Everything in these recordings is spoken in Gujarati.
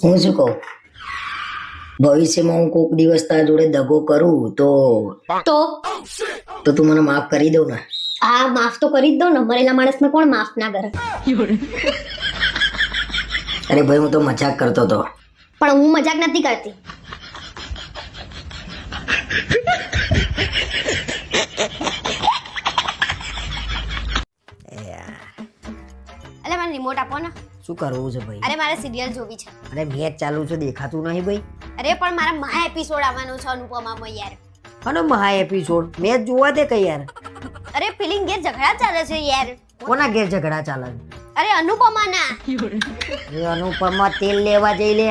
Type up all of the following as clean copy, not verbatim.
હું શું કહું, ભવિષ્યમાં હું કોક દિવસ તારા જોડે દગો કરું તો તો તો તું મને માફ કરી દઉં ને? હા, માફ તો કરી જ દો ને. મરેલા માણસને કોણ માફ ના કરે? અરે ભાઈ, હું તો મજાક કરતો હતો. પણ હું મજાક નથી કરતી. અલે મને રિમોટ આપો ને. શું કરવું છે ભાઈ? અરે મારે સિરિયલ જોવી છે. અરે મેચ ચાલુ છે, દેખાતું નહીં ભાઈ. અરે પણ મારા મહા એપિસોડ આવવાનો છે અનુપમામાં યાર. અને મહા એપિસોડ મેચ જોવા દે કઈ યાર. અરે ફિલિંગ ઘેર ઝઘડા ચાલે છે યાર. કોના ઘેર ઝઘડા ચાલે? અરે અનુપમાના. એ અનુપમા તેલ લેવા જઈ લે,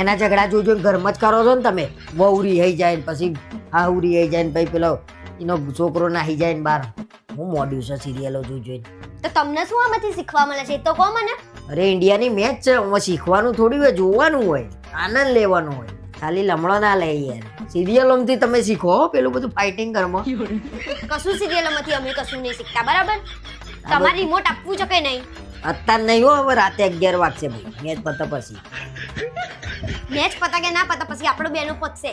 એના ઝઘડા જોઈ જોઈને ઘરમાં જ કરો છો ને તમે. વહુરી હઈ જાય ને પછી હાહુરી હઈ જાય ને પછી પેલો એનો છોકરો નાહી જાય ને બાર. હું મોડ્યું છે સિરિયલો જોઈ જોઈને. તો તમને શું આમાંથી શીખવા મળે છે એ તો કહો મને. અરે ઇન્ડિયાની મેચ છે, એમાં શીખવાનું થોડી હોય, જોવાનું હોય, આનંદ લેવાનો હોય. ખાલી લમણો ના લે યાર. સિરિયલોમાંથી તમે શીખો પેલું બધું ફાઇટિંગ કરવામાં. કશું સિરિયલોમાંથી અમે કશું નહીં શીખતા, બરાબર? તમારે રિમોટ આપવું છે કે નહીં? અત્યારે નહીં હો, હવે રાતે 11 વાગશે ભાઈ, મેચ પતે પછી. મેચ પતા કે ના પતા પછી આપણો બેનો પતશે.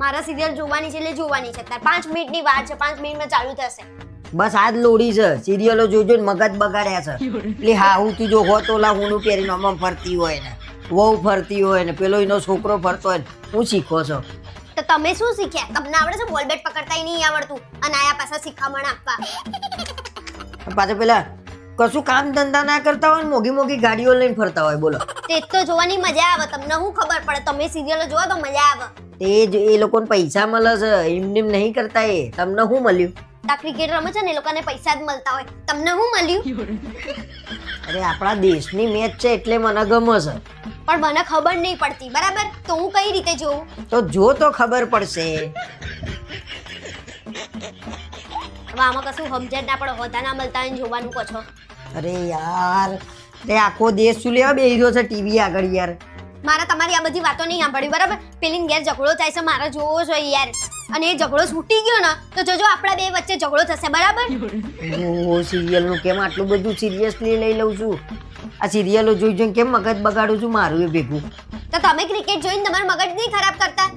મારા સિરિયલ જોવાની છે એટલે જોવાની છે. અત્યારે 5 મિનિટની વાર છે, 5 મિનિટમાં ચાલુ થશે. બસ આજ લોડી છે. સિરિયલો જોઈ જોઈને મગજ બગાડ્યા છે. એટલે હાહુ તું જો હો તો લા હુંનું પહેરીને આમાં ફરતી હોય ને, વહુ ફરતી હોય ને, પેલો એનો છોકરો ફરતો હોય ને, હું શીખો છો? તો તમે શું શીખ્યા? તમને આવડે છે? બોલ બેટ પકડતાય નહીં આવડતું અને આયા પાછા શીખામણ આપવા. પાછા પેલા કશું કામ ધંધા ના કરતા હોય ને મોઘી મોઘી ગાડીઓ લઈને ફરતા હોય. બોલો, તે તો જોવાની મજા આવે. તમને શું ખબર પડે? તમે સિરિયલો જોવો તો મજા આવે. એ જ એ લોકોને પૈસા મળે છે, એમને એમ નહીં કરતા. એ તમને શું મળ્યું? તા ક્રિકેટ રમે છે ને એ લોકોને પૈસા જ મળતા હોય. તમને શું મળ્યું? અરે આપણા દેશની મેચ છે એટલે મને ગમે છે. પણ મને ખબર નહીં પડતી, બરાબર? તો હું કઈ રીતે જોઉં? તો જો તો ખબર પડશે. હવે આમાં કશું સમજણ ના પડે, હોતા ના મળતા હોય ને જોવાનું કહો છો. અરે યાર, તે આખો દેશ શું લેવા બેહી રહ્યો છે ટીવી આગળ યાર? મારા તમારી આ બધી વાતો નહીં સાંભળી, બરાબર? પેલી ઘેર ઝઘડો થાય છે, મારે જોવો જોઈએ યાર. અને એ ઝઘડો છૂટી ગયો ને તો જોજો આપણા બે વચ્ચે ઝઘડો થશે, બરાબર? ઓ સિરિયલ નું કેમ આટલું બધું સિરિયસલી લઈ લઉં છું? આ સિરિયલો જોઈ જોઈને કેમ મગજ બગાડું છું મારું એ ભેગું? તો તમે ક્રિકેટ જોઈને તમારું મગજ નહીં ખરાબ કરતા?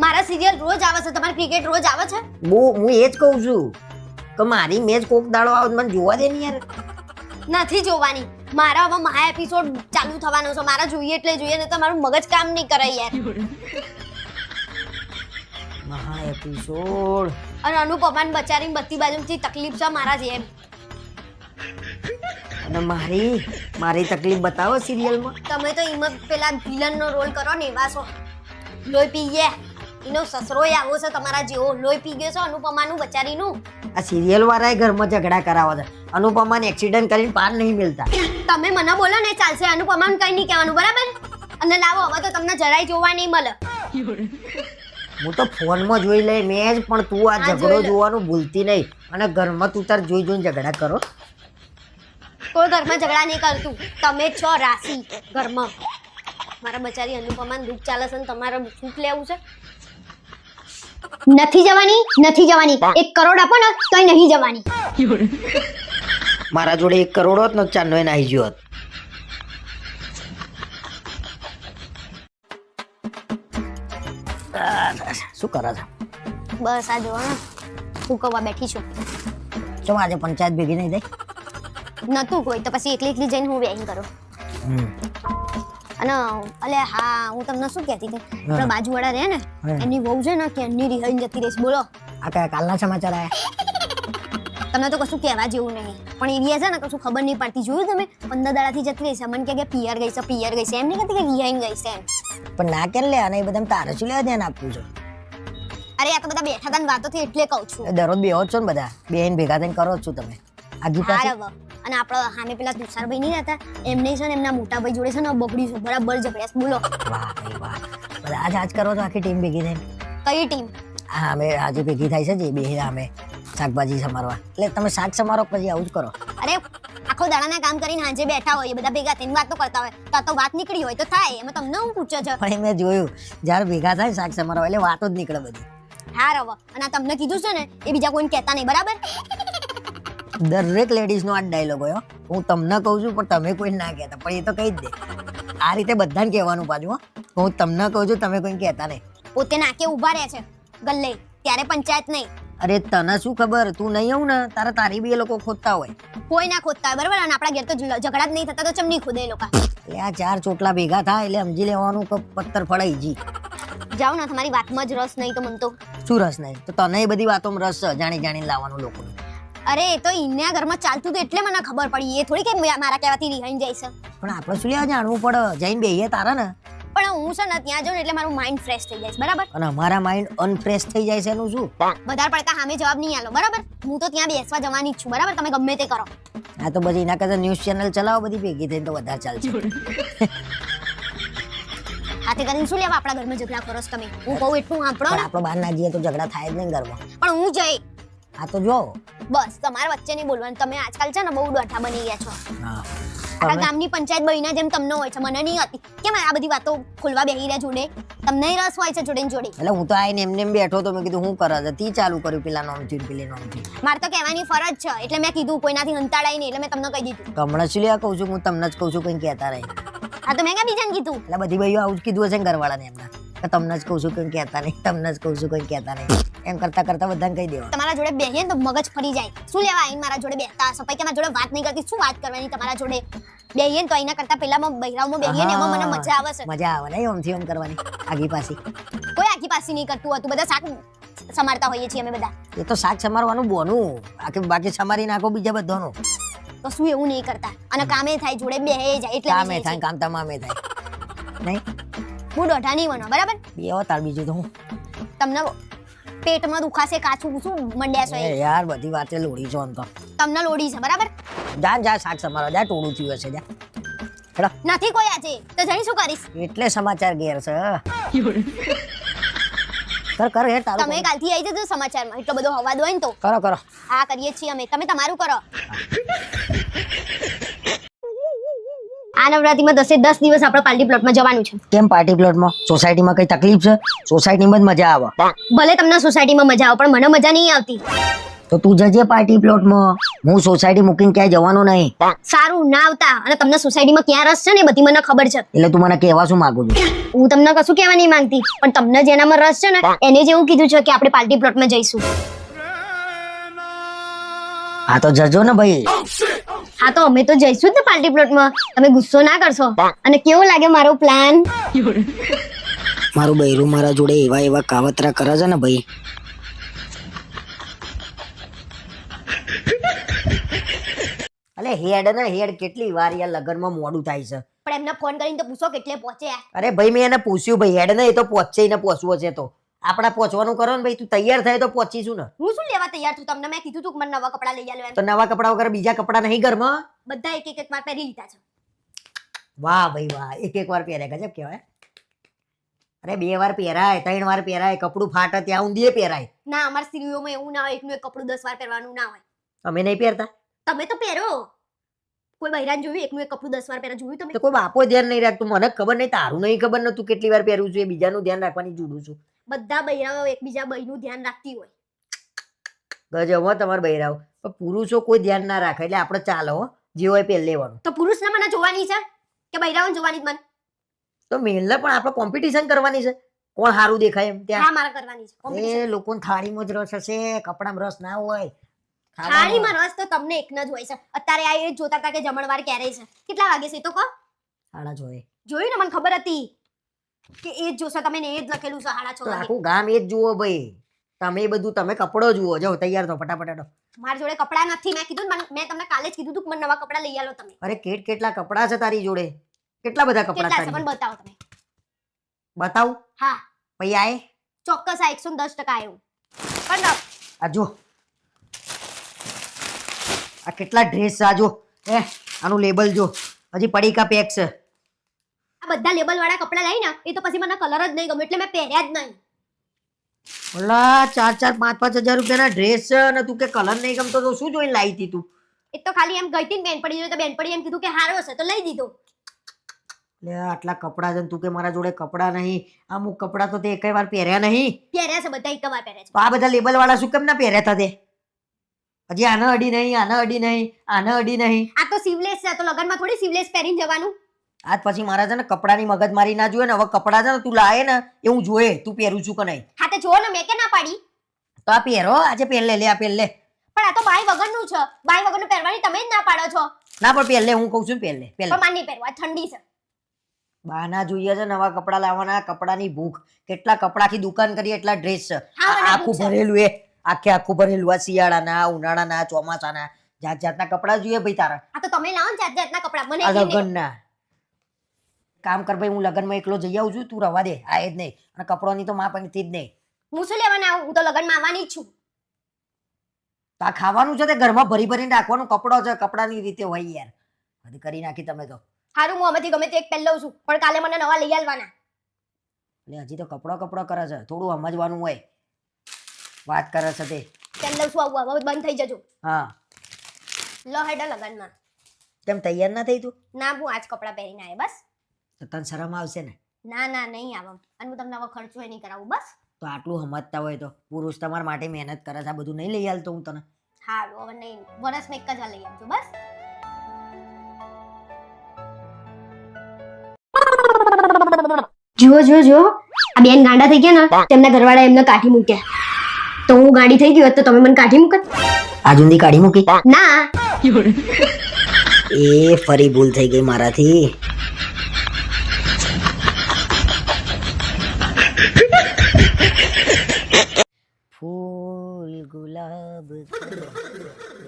મારા સિરિયલ રોજ આવે છે, તમારે ક્રિકેટ રોજ આવે છે? હું એ જ કહું છું કે મારી મેચ કોક દાડો આવે મને જોવા દે ને યાર. નથી જોવાની. મારા હવે મહા એપિસોડ ચાલુ થવાનો છે, મારા જોઈએ એટલે જોઈએ, ને તમારું મગજ કામ નહીં કરે યાર. મહા એપિસોડ અને અનુપમાન બચારીને બધી બાજુથી તકલીફ છે મારા જેમ. અને મારી તકલીફ બતાવો સિરિયલમાં. તમે તો એમાં પેલા વિલન નો રોલ કરો ને એવા છો. લોહી પી ગયા. એનો સસરોય આવો છે તમારા જેવો. લોહી પી ગયો છે અનુપમાનું બચારીનું. આ સિરિયલ વાળાએ ઘરમાં ઝઘડા કરાવવા છે. અનુપમાને એક્સિડન્ટ કરીને પાર નહીં મિલતા. તમે મને બોલો ને ચાલશે, અનુપમાને કઈ નહીં કહેવાનું, બરાબર? અને લાવો, હવે તો તમને જરાય જોવા નહીં મળે. હું તો ફોનમાં જોઈ લઈ મેચ, પણ તું આ ઝઘડો જોવાનું ભૂલતી નહીં. અને ઘરમાં તું તાર જોઈ જોઈને ઝઘડા કરો. કોઈ ઘરમાં ઝઘડા નહીં કરતું. તમે જ છો રાશિ ઘરમાં. મારા બચારી અનુપમાને દુઃખ ચાલે છે ને તમારે સુખ લેવું છે? નથી જવાની, નથી જવાની. 1 કરોડ આપો ને તોય નહીં જવાની. મારા જોડે 1 કરોડ હોત ને ચાંદો એ નાહી ગયો હોત. શું કરે છે? બસ આ જોવા ને હું કવા બેઠી છું. ચમ આજે પંચાયત ભેગી નહીં થઈ? નતું કોઈ તો પછી એકલી જઈને હું વેઇંગ કરું. અને અલે હા, હું તમને શું કહેતી હતી, આપણા બાજુવાળા રહે ને એની વહુ છે ને કે એની રિહાઈને જતી રહીશ. બોલો, આ કયા કાલના સમાચાર આયા? તમને તો કશું કહેવા જેવું નહીં. પણ એવી છે ને કશું ખબર નહીં પડતી. જોયું તમે? 15 દાડાથી જતી રહી છે. મને કે પિયર ગઈ છે, પિયર ગઈ છે. એમ નહીં કહેતી કે રિહાઈને ગઈ છે એમ. પણ ના કેમ લે? અને એ બધા તારે શું લેવા ધ્યાન આપવું છે? અરે આ તો બધા બેઠા હતા ને વાતો થી એટલે કહું છું. દરરોજ બેહો છો ને બધા, બેન ભેગા થઈને કરો છો તમે. આ ગીતા છે? અને આપણા સામે પેલા તુષારભાઈ નહીં હતા, એમને છે ને એમના મોટા ભાઈ જોડે છે ને બગડ્યું છે, બરાબર ઝઘડ્યા છે. બોલો, વાહ ભાઈ વાહ. બધા આજ કરો તો આખી ટીમ ભેગી થઈને. કઈ ટીમ? હા, અમે આજે ભેગી થાય છે જે બે અમે શાકભાજી સમારવા. એટલે તમે શાક સમારો પછી આવું જ કરો? અરે આખો દાડાના કામ કરીને હાંજે બેઠા હોય બધા ભેગા થઈને વાતો કરતા હોય તો વાત નીકળી હોય તો થાય. એમાં તમને હું પૂછો છો? પણ મેં જોયું જ્યારે ભેગા થાય શાક સમારવા એટલે વાતો જ નીકળે બધી. હા રવા. અને તમને કીધું છે ને એ બીજા કોઈને કહેતા નહીં, બરાબર? દરેક લેડીઝ નો આ ડાયલોગ હોય હો. હું તમને કહું છું પણ તમે કોઈ ના કહેતા, પણ એ તો કહી જ દે. આ રીતે બધાને કહેવાનું પાછું હો. હું તમને કહું છું તમે કોઈ કહેતા નહીં. પોતે નાકે ઊભા રહે છે ગલ્લે, ત્યારે પંચાયત નહીં. અરે તને શું ખબર, તું નહીં આવું ને તારી બી એ લોકો ખોદતા હોય. કોઈ ના ખોદતા હોય, બરાબર? અને આપણા ઘેર તો ઝઘડા જ નહીં થતા, તો ચમની ખોદે એ લોકો. એટલે આ 4 ચોટલા ભેગા થાય એટલે સમજી લેવાનું કે પથ્થર ફળાઈ જી. જાઓ ને, તમારી વાતમાં જ રસ નહીં તો મન તો. શું રસ નહીં? તો તને એ બધી વાતોમાં રસ છે, જાણીને લાવવાનું લોકો. અરે એ તો ઇન્યા ઘરમાં ચાલતું હતું એટલે મને ખબર પડી. એ થોડી કે મારા કહેવાથી રિહાઈને જાય છે. પણ આપણે શું લેવા જાણવું પડે, જઈને બેહીએ તારા ને. પણ હું છે ને ત્યાં જાઉં ને એટલે મારું માઇન્ડ ફ્રેશ થઈ જાય છે, બરાબર? અને અમારા માઇન્ડ અનફ્રેશ થઈ જાય છે એનું શું? વધારે પડતા સામે જવાબ નહીં આલો, બરાબર? હું તો ત્યાં બેસવા જવાની જ છું, બરાબર? તમે ગમે તે કરો. આ તો બધી એના કરતા ન્યૂઝ ચેનલ ચલાવો બધી ભેગી થઈને, તો વધારે ચાલશે. હાથે કરીને શું લેવા આપણા ઘરમાં ઝઘડા કરો છો તમે? હું કહું એટલું સાંભળો પણ ને. આપણે બહાર ના જઈએ તો ઝઘડા થાય જ નહીં ઘરમાં. પણ હું જઈ આ તો જો. બસ તમારા વચ્ચે નહીં બોલવાનું. તમે આજકાલ છે ને બહુ ડોઠા બની ગયા છો. હા. આખા ગામની પંચાયત બહીના જેમ તમને હોય છે, મને નહીં હતી. કેમ આ બધી વાતો ખોલવા બેહી રહ્યા જોડે? તમને રસ હોય છે જોડે ને જોડે. એટલે હું તો આઈને એમને એમ બેઠો તો મેં કીધું હું કરે છે, તી ચાલુ કર્યું પેલા નોમથી પેલી નોમથી. મારે તો કહેવાની ફરજ છે એટલે મેં કીધું, કોઈનાથી હંતાડાઈ નહીં એટલે મેં તમને કહી દીધું. હમણાં શું લેવા કહું છું, હું તમને જ કહું છું કંઈ કહેતા રહી. હા તો મેં ક્યાં બીજાને કીધું? એટલે બધી ભાઈઓ આવું જ કીધું હશે ને ઘરવાળાને એમના, કે તમને જ કહું છું કંઈ કહેતા નહીં, તમને જ કહું છું કંઈ કહેતા નહીં. એમ કરતા કરતા બધાને કહી દેવા. તમારા જોડે બેહીએ ને તો મગજ ફરી જાય. શું લેવા આઈને મારા જોડે બેસતા હશો? પછી કે મારા જોડે વાત નહીં કરતી, શું વાત કરવાની તમારા જોડે? બેહીએ ને તો એના કરતા પેલામાં બૈરાવમાં બેહીએ ને એમાં મને મજા આવે છે. મજા આવે ને ઓમથી ઓમ કરવાની, આગી પાછી. કોઈ આખી પાસી નહીં કરતું હતું, બધા શાક સમારતા હોઈએ છીએ અમે બધા. એ તો શાક સમારવાનું બોનું, બાકી સમારી નાખો બીજા બધાનું. તો શું એવું નહીં કરતા? અને કામે થાય, જોડે બેહે જાય એટલે કામે થાય, કામ તમામે થાય નહીં. હું દોઢા નહીં બનો, બરાબર? બે અવતાર બીજું તો હું. તમને પેટમાં દુખાશે, કાચું શું મંડ્યા છો? એ યાર બધી વાતે લોડી છો આમ તો. તમને લોડી છે, બરાબર? જા શાક સમારો, જા ટોળું થયું હશે, જા. હેડો. નથી કોઈ આજે તો જણી શું કરીશ? એટલે સમાચાર ઘેર છે. કર હે તારું. તમે કાલથી આવી જજો સમાચારમાં, એટલો બધો હવાદ હોય ને તો. કરો. હા કરીએ છીએ અમે, તમે તમારું કરો. આ નવરાત્રીમાં 10 દિવસ આપણે પાર્ટી પ્લોટમાં જવાનું છે. કેમ પાર્ટી પ્લોટમાં? સોસાયટીમાં કઈ તકલીફ છે? સોસાયટીમાં જ મજા આવે. ભલે તમને સોસાયટીમાં મજા આવે પણ મને મજા નહીં આવતી. તો તું જજે પાર્ટી પ્લોટમાં, હું સોસાયટી મૂકીને ક્યાંય જવાનો નહીં. સારું ના આવતા, અને તમને સોસાયટીમાં ક્યાં રસ છે ને બધી મને ખબર છે. એટલે તું મને કહેવા શું માંગુ છું? હું તમને કશું કહેવા નહીં માંગતી, પણ તમને જેનામાં રસ છે ને એને જ એવું કીધું છે કે આપણે પાર્ટી પ્લોટમાં જઈશું. હા તો જજો ને ભાઈ. હા તો અમે તો જઈશું જ ને પાર્ટી પ્લોટમાં. તમે ગુસ્સો ના કરશો? અને કેવો લાગે મારો પ્લાન? મારું બૈરું મારા જોડે એવા કાવતરા કરે છે ને ભાઈ. અલે હેડ કેટલી વાર યાર લગનમાં મોડું થાય છે. પણ એમને ફોન કરીને તો પૂછો કેટલે પહોંચ્યા. અરે ભાઈ મેં એને પૂછ્યું ભાઈ, હેડ ને એ તો પહોંચશે ને પહોંચવો છે તો આપણા પહોંચવાનું કરો ને ભાઈ. તું તૈયાર થાય તો પહોંચીશું ને. હું શું લેવા તૈયાર છું? તમને મેં કીધું તું કે મને નવા કપડા લઈ આલો એમ. તો નવા કપડા વગર બીજા કપડા નહીં ઘરમાં? બધા એક વાર પહેરી લીધા છે. વાહ ભાઈ વાહ, એક વાર પહેરાય, ગજબ કહેવાય. અરે 2 વાર પહેરાય, 3 વાર પહેરાય, કપડું ફાટે ત્યાં ઊંધીએ પહેરાય. ના, અમાર સ્ત્રીઓમાં એવું ના હોય, એકનું એક કપડું 10 વાર પહેરવાનું ના હોય. અમે નહીં પહેરતા? તમે તો પહેરો. કોઈ બૈરાન જોયું એકનું એક કપડું 10 વાર પહેરા જોયું તમે? તો કોઈ બાપો ધ્યાન નહીં રાખતું, મને ખબર નહીં, તારું નહીં ખબર ને તું કેટલી વાર પહેરું છું, એ બીજાનું ધ્યાન રાખવાની જુડું છું. બધા બૈરાઓ એકબીજા બૈનું ધ્યાન રાખતી હોય. ગજબ હો તમારા બૈરાઓ. પણ પુરુષો કોઈ ધ્યાન ના રાખે એટલે આપણે ચાલો હો, જે હોય પહેરી લેવાનું. તો પુરુષને મને જોવાની છે કે બૈરાઓને જોવાની જ મને? તો મેલને પણ આપણે કોમ્પિટિશન કરવાની છે, કોણ સારું દેખાય એમ ત્યાં. હા મારે કરવાની છે એ કોમ્પિટિશન. લોકોને થાળીમાં જ રસ હશે, કપડામાં રસ ના હોય. થાળીમાં રસ તો તમને એકને જ હોય છે. અત્યારે આ એ જોતા હતા કે જમણવાર ક્યારે છે, કેટલા વાગે છે એ તો કહો. સાડા જોઈએ જોયું ને, મને ખબર હતી કે એ જ જોશો તમે ને, એ જ લખેલું છે 6:30 તો વાગે. આખું ગામ એ જ જુઓ ભાઈ. તમે બધું તમે કપડો જુઓ, જાઓ તૈયાર થો ફટાફટ હેડો. મારી જોડે કપડા નથી. મેં કીધું ને, મેં તમને કાલે જ કીધું તું કે મને નવા કપડા લઈ આલો તમે. અરે કેટલા કપડા છે તારી જોડે? કેટલા બધા કપડા કેટલા છે તારી? પણ બતાવો તમે. બતાવું? હા ભાઈ આય ચોક્કસ આ 110% આવ્યું. પણ આ જો, આ કેટલા ડ્રેસ છે, આ જો. આનું લેબલ જો, હજી પડીકા પેક છે. આ બધા લેબલ વાળા કપડા લઈને એ તો પછી મને કલર જ નહીં ગમે એટલે મેં પહેર્યા જ નહીં. ઓલા 4-5 હજાર રૂપિયાના ડ્રેસ છે અને તું કે કલર નહીં ગમતો તો શું જોઈને લાવી હતી તું? એ તો ખાલી એમ ગઈ હતી ને બેનપડી જોડે, તો બેનપડી એમ કીધું કે હારો છે તો લઈ દીધો. લે આટલા કપડા છે ને તું કે મારા જોડે કપડા નહીં. અમુક કપડા તો તે એકય વાર પહેર્યા નહીં. પહેર્યા છે બધા, એક વાર પહેર્યા છે. તો આ બધા લેબલ વાળા શું કેમ ના પહેર્યા હતા તે? હજી આને અડી નહીં, આને અડી નહીં, આને અડી નહીં. આ તો સિવલેસ છે, તો લગનમાં થોડી સિવલેસ પહેરીને જવાનું. આજ પછી મારા છે ને કપડાની મગજમારી ના જોઈએ ને. હવે કપડા છે ને તું લાવે ને એ હું જોઈએ તું પહેરું છું કે નહીં. હા તે જો ને મેં કે ના પાડી. તો આ પહેરો, આજે પહેર લે, આ પહેર લે. પણ આ તો બાય વગરનું છે, બાય વગરનું પહેરવાની તમે જ ના પાડો છો. ના પણ પહેર લે, હું કહું છું પહેર લે, પહેર લે. પણ માર નહીં પહેરવું, આ ઠંડી છે. બહાના જોઈએ છે નવા કપડા લાવવાના, કપડાની ભૂખ. કેટલા કપડાથી દુકાન કરી એટલા ડ્રેસ છે. હા, મને આખું ભૂખ છે. ભરેલું એ આખું ભરેલું આ શિયાળાના, ઉનાળાના, ચોમાસાના, જાત જાતના કપડા જોઈએ ભાઈ તારા. આ તો તમે લાવો ને જાત જાતના કપડા, મને આ એટલી નહીં. લગનના કામ કર ભાઈ, હું લગનમાં એકલો જઈ આવું છું, તું રવા દે, આ જ નહીં. અને કપડોની તો માપ અહીંથી જ નહીં. હું શું લેવાના આવું? હું તો લગનમાં આવવાની જ છું. તો આ ખાવાનું છે તે ઘરમાં ભરી ભરીને રાખવાનું. કપડો છે, કપડાની રીતે હોય યાર. બધી કરી નાખી તમે તો. હારું હું આમાંથી ગમે તે એક પહેરી લઉં છું, પણ કાલે મને નવા લઈ આવવાના. એટલે હજી તો કપડો કરે છે, થોડું સમજવાનું હોય. વાત કરે છે તે. પહેરી લઉં છું, આવું હવે બંધ થઈ જજો. હા લો હેડો લગનમાં. કેમ તૈયાર ના થઈ તું? ના હું આજ કપડાં પહેરીને આવે બસ. તો તને શરમ આવશે ને? ના ના નહીં આવ. અને હું તમને હવે ખર્ચો નહીં કરાવું બસ. તો આટલું સમજતા હોય તો પુરુષ તમારા માટે મહેનત કરે છે, આ બધું નહીં લઈ આલતો હું તને? હારું હવે નહીં, વરસમાં એક જ વાર લઈ આવજો બસ. જુઓ જુઓ જુઓ, આ બેન ગાંડા થઈ ગયા ને, તેમના ઘરવાળા એમને કાઢી મૂક્યા. તો હું ગાડી થઈ ગઈ હોત તો તમે મને કાઢી મૂકત? આજુંદી કાઢી મૂકી? ના. એ ફરી ભૂલ થઈ ગઈ મારાથી. ફૂલ ગુલાબ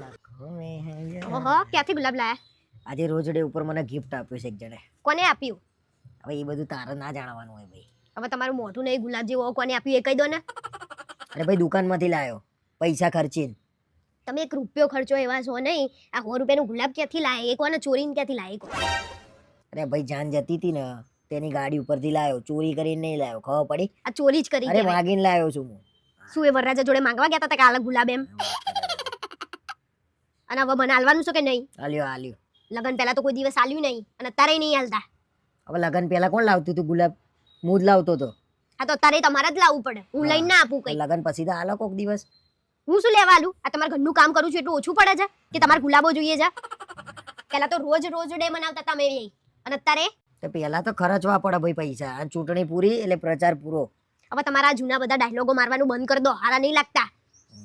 લાખો મેં હૈ. ઓહો, ક્યાંથી ગુલાબ લાયા? આજે રોજ ડે ઉપર મને ગિફ્ટ આપ્યું છે એક જણે. કોને આપ્યું? હવે એ બધું તારે ના જાણવાનું હોય ભાઈ. હવે તમારું મોઢું નહીં ગુલાબ જેવો, કોને આપ્યું એ કહી દો ને. અરે ભાઈ દુકાનમાંથી લાયો, પૈસા ખર્ચીને. તમે 1 રૂપિયો ખર્ચો એવા છો નહીં. આ 100 રૂપિયાનું ગુલાબ ક્યાંથી લાય? એ કોને ચોરીને ક્યાંથી લાય? અરે ભાઈ જાન જતી હતી ને તેની ગાડી ઉપરથી લાયો, ચોરી કરીને નહીં લાયો, ખબર પડી? આ ચોરી જ કરી અરે કહેવાય. માગીને લાયો છું હું. શું એ વરરાજા જોડે માંગવા ગયા હતા કે આલા ગુલાબ એમ? અને હવે મને આલવાનું છે કે નહીં? આલ્યો આલ્યો. લગન પહેલા તો કોઈ દિવસ આલ્યું નહીં અને અત્યારે નહીં આલતા. હવે લગન પહેલા કોણ લાવતું હતું ગુલાબ? હું જ લાવતો હતો. હા તો અત્યારે તમારે જ લાવવું પડે, હું લઈને ના આપું કઈ. લગન પછી તો આલો કોક દિવસ. હું શું લેવા આલું? આ તમારા ઘરનું કામ કરું છું એટલું ઓછું પડે છે કે તમારે ગુલાબો જોઈએ છે? પહેલા તો રોજ રોજ ડે મનાવતા તમે એ, અને અત્યારે તો પહેલા તો ખર્ચવા પડે ભાઈ પૈસા. આ ચૂંટણી પૂરી એટલે પ્રચાર પૂરો. હવે તમારા જૂના બધા ડાયલોગો મારવાનું બંધ કરી દો. હારા નહીં લાગતા.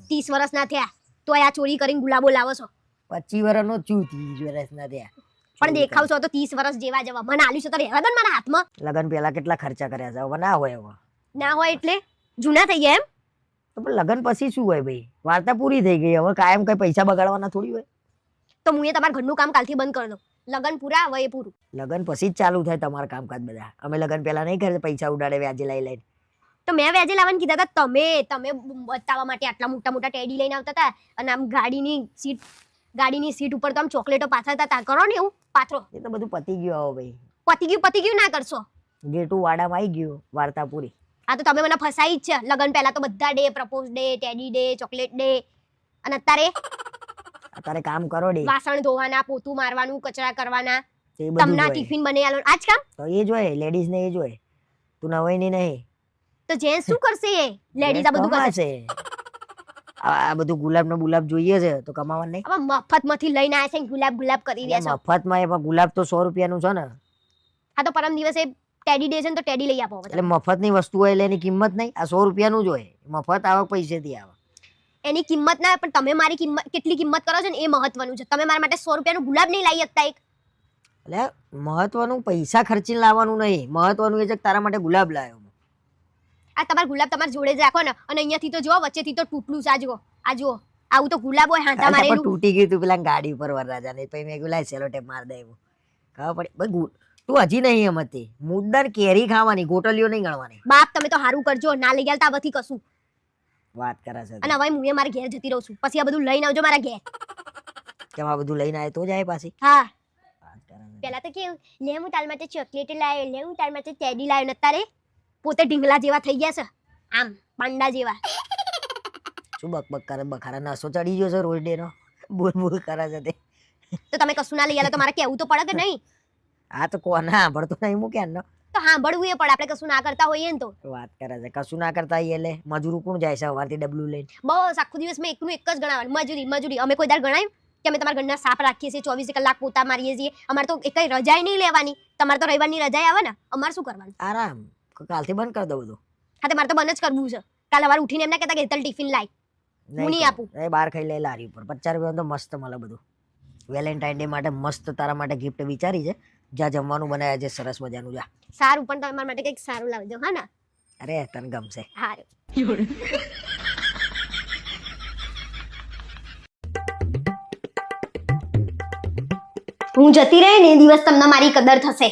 30 વર્ષ ના થયા તો આ ચોરી કરીને ગુલાબો લાવો છો. 25 વર્ષનો છું, 30 વર્ષ ના થયા. પણ દેખાવ છો તો 30 વર્ષ જેવા જવા. મને આલ્યું છે તો રહેવા દો ને મારા હાથમાં. લગન પહેલા કેટલા ખર્ચા કર્યા છે, હવે ના હોય. હવે ના હોય એટલે જૂના થઈ ગયા એમ? તો પણ લગન પછી શું હોય ભાઈ? વાર્તા પૂરી થઈ ગઈ. હવે કાયમ કઈ પૈસા બગાડવાના થોડી હોય. તો હું એ તમારા ઘરનું કામ કાલથી બંધ કરી દો. લગન પૂરા હવે એ પૂરું. લગન પછી જ ચાલુ થાય તમારા કામકાજ બધા. અમે લગન પહેલા નહીં કરે, પૈસા ઉડાડે વ્યાજે લઈ લઈને. તો મેં વ્યાજે લાવવાનું કીધા હતા તમે બતાવવા માટે આટલા મોટા મોટા ટેડી લઈને આવતા હતા અને આમ ગાડીની સીટ ઉપર તો આમ ચોકલેટો પાથરતા હતા. કરો ને એવું પાથરો. એ તો બધું પતી ગયું હવે ભાઈ. પતી ગયું ના કરશો. ગેટું વાડામાં આવી ગયું, વાર્તા પૂરી. આ તો તમે મને ફસાઈ જ છે. લગન પહેલા તો બધા day, propose day, teddy day, chocolate day, અને અત્યારે કામ કરો ડે. વાસણ ધોવાના, પોતું મારવાનું, કચરા કરવાના, એ બધું તમને જ હોય. ટિફિન બનાવી આલો. આજ કામ તો એ જ હોય, લેડીઝ ને એ જ હોય. તું નવાઈની નહીં. તો જેન્ટ્સ શું કરશે? એ લેડીઝ આ બધું કરશે. આ બધું ગુલાબ નો ગુલાબ જોઈએ છે તો કમાવાનું નહીં. હવે મફતમાંથી લઈને આવ્યા છે ગુલાબ ગુલાબ કરી રહ્યા છો. મફતમાં એમાં ગુલાબ તો 100 રૂપિયાનું છે ને. હા તો પરમ દિવસે ટેડી ડે છે ને તો ટેડી લઈ આપો. એટલે મફતની વસ્તુ હોય એટલે એની કિંમત નહીં. આ 100 રૂપિયાનું જ હોય. મફત આવક પૈસેથી આવે. એની કિંમત ના, પણ તમે મારી કિંમત કેટલી કિંમત કરો છો ને એ મહત્વનું છે. તમે મારા માટે 100 રૂપિયાનું ગુલાબ નહીં લાવી શકતા એક? એટલે મહત્વનું પૈસા ખર્ચીને લાવવાનું નહીં. મહત્વનું એ છે કે તારા માટે ગુલાબ લાવ્યો. આ તમારા ગુલાબ તમારે જોડે જ રાખો ને. અને અહીંયાથી તો જો વચ્ચેથી તો તૂટલું છે. આ જુઓ આવું તો ગુલાબ હોય હાંધા મારેલું. તૂટી ગયું તું પેલા ગાડી ઉપર વરરાજા ને. પછી મેં કીધું લાય સેલો ટેપ માર દે એવું. ખબર પડી ભાઈ. તું હજી નહીં સમજતી. મુદ્દાર કેરી ખાવાની, ગોટલીઓ નહીં ગણવાની. બાપ તમે તો હારું કરજો, ના લઈ ગયા આવતી કશું. વાત કરે છે. અને હવે હું એ મારા ઘેર જતી રહું છું. પછી આ બધું લઈને આવજો મારા ઘેર. કેમ આ બધું લઈને આવે તો જાય પાછી? હા. વાત કરે છે. પેલા તો કેવું લે હું તાર માટે ચોકલેટ લાવ્યો, લે હું તાર માટે ટેડી લાવ્યો, ને અત્યારે પોતે ઢીંગલા જેવા થઈ ગયા છે. આમ પાંડા જેવા. શું બકબક કરે? બખારા નસો ચડી ગયો છે રોજ ડે નો. બોલ બોલ કરે છે તે. તો તમે કશું ના લઈ આલો તો મારે કેવું તો પડે કે નહીં? આ તો કોના ભરતો નહીં મૂક્યા ને. તો સાંભળવું એ પડે, આપણે કશું ના કરતા હોઈએ ને તો. વાત કરે છે કશું ના કરતા હોઈએ એટલે મજૂર કોણ જાય છે સવારથી ડબલું લઈને? બસ આખો દિવસ મેં એકનું એક જ ગણાવવાનું, મજૂરી મજૂરી. અમે કોઈ દાડ ગણાયું કે અમે તમારા ઘરના સાફ રાખીએ છીએ, 24 કલાક પોતા મારીએ છીએ? અમારે તો એક રજાય નહીં લેવાની. તમારે તો રવિવારની રજાય આવે ને, અમારે શું કરવાનું? આરામ કાલથી બંધ કરી દો બધું. હા તો મારે તો બંધ જ કરવું છે. કાલ સવારે ઉઠીને એમ ના કહેતા કે હેતલ ટિફિન લાય, હું નહીં આપું. એ બહાર ખાઈ લે લારી ઉપર 50 રૂપિયા તો મસ્ત મળે બધું. વેલેન્ટાઇન ડે માટે મસ્ત તારા માટે ગિફ્ટ વિચારી છે, જ્યાં જમવાનું બનાવ્યા છે સરસ મજાનું. જા સારું, પણ તમે મારા માટે કંઈક સારું લાવજો. હા ને? અરે તને ગમશે. સારું. હું જતી રહી ને એ દિવસ તમને મારી કદર થશે.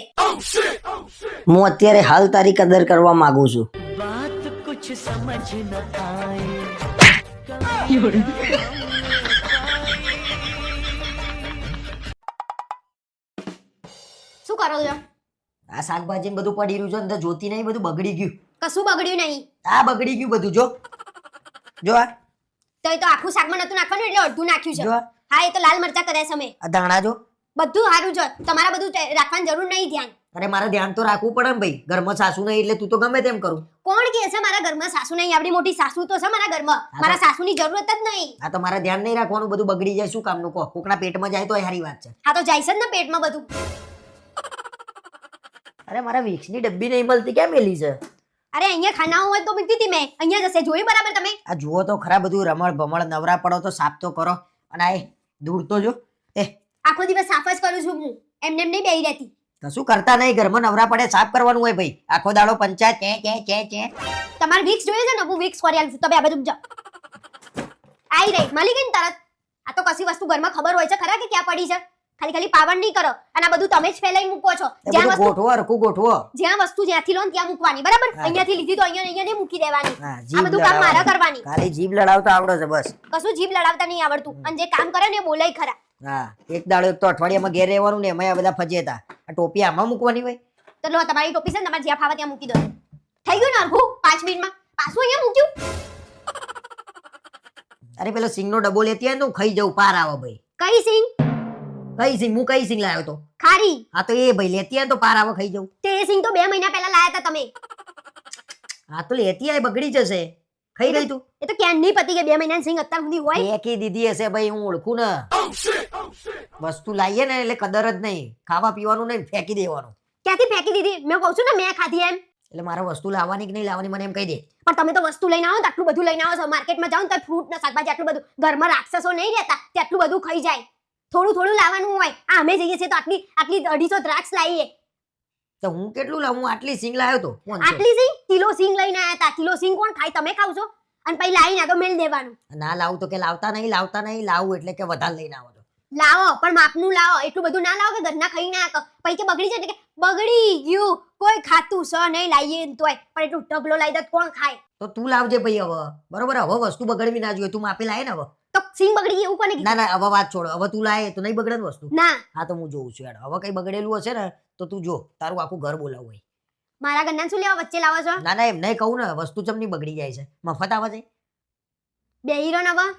હું અત્યારે હાલ તારી કદર કરવા માંગુ છું. શું કરો છો? આ શાકભાજી બધું પડી રહ્યું છે, અંદર જોતી નહીં, બધું બગડી ગયું. કશું બગડ્યું નહીં. આ બગડી ગયું બધું. જો આ તો એ તો આખું શાકમાં નતું નાખવાનું એટલે અડધું નાખ્યું છે. જો હા, એ તો લાલ મરચા કર્યા છે અમે. આ ધાણા જો, બધું સારું છે. તમારે બધું રાખવાની જરૂર નહીં ધ્યાન. અરે મારે ધ્યાન તો રાખવું પડે ને ભાઈ, ઘરમાં સાસુ નહીં એટલે તું તો ગમે તેમ કરું. કોણ કહે છે મારા ઘરમાં સાસુ નહીં? આપણી મોટી સાસુ તો છે મારા ઘરમાં. મારા સાસુની જરૂરત જ નહીં. આ તો મારે ધ્યાન નહીં રાખવાનું, બધું બગડી જાય. શું કામનું કહો? કોકના પેટમાં જાય તો એ સારી વાત છે. હા તો જાય છે ને પેટમાં બધું. અરે મારા વિક્સની ડબ્બી નહીં મળતી, ક્યાં મેલી છે? અરે અહીંયા ખાના હોય તો મૂકી હતી મેં. અહીંયા જશે, જોયું બરાબર તમે? આ જુઓ તો ખરા, બધું રમણ ભમણ, નવરા પડો તો સાફ તો કરો. અને આ દૂર તો જો. આખો દિવસ સાફ જ કરું છું હું, એમને એમ નહીં બેહી રહેતી. કશું કરતા નહીં, ઘરમાં નવરા પડે સાફ કરવાનું હોય ભાઈ. આખો દાડો પંચાયત ચે. તમારે વિક્સ જોઈએ છે ને? હું વિક્સ કરી આલું છું. તમે આ બધું આઈ રહી મળી ગઈ ને તરત. આ તો કશી વસ્તુ ઘરમાં ખબર હોય છે ખરા કે ક્યાં પડી છે? ખાલી પાવર નહીં કરો. અને આ બધું તમે જ ફેલાઈ મૂકો છો. જ્યાં વસ્તુ ગોઠવો, હરખું ગોઠવો. જ્યાં વસ્તુ જ્યાંથી લો ને ત્યાં મૂકવાની, બરાબર? અહીંયાથી લીધી તો અહીંયા નહીં મૂકી દેવાની. આ બધું કામ મારા કરવાની. ખાલી જીભ લડાવતા આવડે છે બસ. કશું જીભ લડાવતા નહીં આવડતું. અને જે કામ કરે ને એ બોલાય ખરા. હા, એક દાડો એક તો અઠવાડિયામાં ઘેર રહેવાનું ને એમાં આ બધા ફજેતા. આ ટોપી આમાં મૂકવાની હોય તો લો, તમારી ટોપી છે ને, તમારે જ્યાં ફાવે ત્યાં મૂકી દો. થઈ ગયું ને હરખું? 5 મિનિટમાં પાછું અહીંયા મૂક્યું. અરે પેલો સિંગનો ડબ્બો લેતી હોય ને હું ખાઈ જઉં, પાર આવે ભાઈ. કઈ સિંગ? કઈ સિંગ? હું કઈ સિંગ લાવ્યો તો? ખારી. હા તો એ ભાઈ લેતી હોય તો પાર આવે, ખાઈ જઉં. તે સિંગ તો 2 મહિના પહેલા લાયા હતા તમે. હા તો લેતી હોય, બગડી જશે. ખાઈ ગઈ તું? એ તો ક્યાં નહીં પતી કે 2 મહિનાની સિંગ અત્યાર સુધી હોય. ફેંકી દીધી હશે ભાઈ, હું ઓળખું ને. વસ્તુ લાવીએ ને એટલે કદર જ નહીં, ખાવા પીવાનું નહીં, ફેંકી દેવાનું. ક્યાંથી ફેંકી દીધી? મેં કહું છું ને મેં ખાધી એમ. એટલે મારે વસ્તુ લાવવાની કે નહીં લાવવાની મને એમ કહી દે. પણ તમે તો વસ્તુ લઈને આવો ને આટલું બધું લઈને આવો છો. માર્કેટમાં જાઓ ને તો ફ્રૂટ ને શાકભાજી આટલું બધું. ઘરમાં રાક્ષસો નહીં રહેતા તે આટલું બધું ખાઈ જાય. થોડું થોડું લાવવાનું હોય. આ અમે જઈએ છીએ તો આટલી 250 દ્રાક્ષ લાવીએ. તો હું કેટલું લાવું? આટલી સિંગ લાવ્યો તો. આટલી સિંગ? કિલો સિંગ લઈને આયા હતા. કિલો સિંગ કોણ ખાય? તમે ખાવ છો? અને પછી લાવીને આ તો મેલ દેવાનું. ના લાવું તો કે લાવતા નહીં, લાવું એટલે કે વધારે લઈને આવો તો. લાવો પણ માપનું લાવો. એટલું બધું ના લાવો કે ઘરના ખાઈ ના આકો. પછી કે બગડી જાય એટલે કે બગડી ગયું, કોઈ ખાતું છે નહીં, લાવીએ તોય. પણ એટલું ઢગલો લાવી દે કોણ ખાય? તો તું લાવજે ભાઈ હવે, બરોબર? હવે વસ્તુ બગડવી ના જોઈએ. તું માપે લાય ને હવે. તો સિંગ બગડી ગઈ એવું કોને કીધું? ના હવે વાત છોડ. હવે તું લાય તો નહીં બગડે ને વસ્તુ. ના. હા તો હું જોઉં છું યાર. હવે કઈ બગડેલું હશે ને તો તું જો, તારું આખું ઘર બોલાવું હોય. મારા ઘરના શું લેવા વચ્ચે લાવો છો? ના એમ નહીં કહું ને, વસ્તુ ચમની બગડી જાય છે, મફત આવે છે. બેહીરો નવા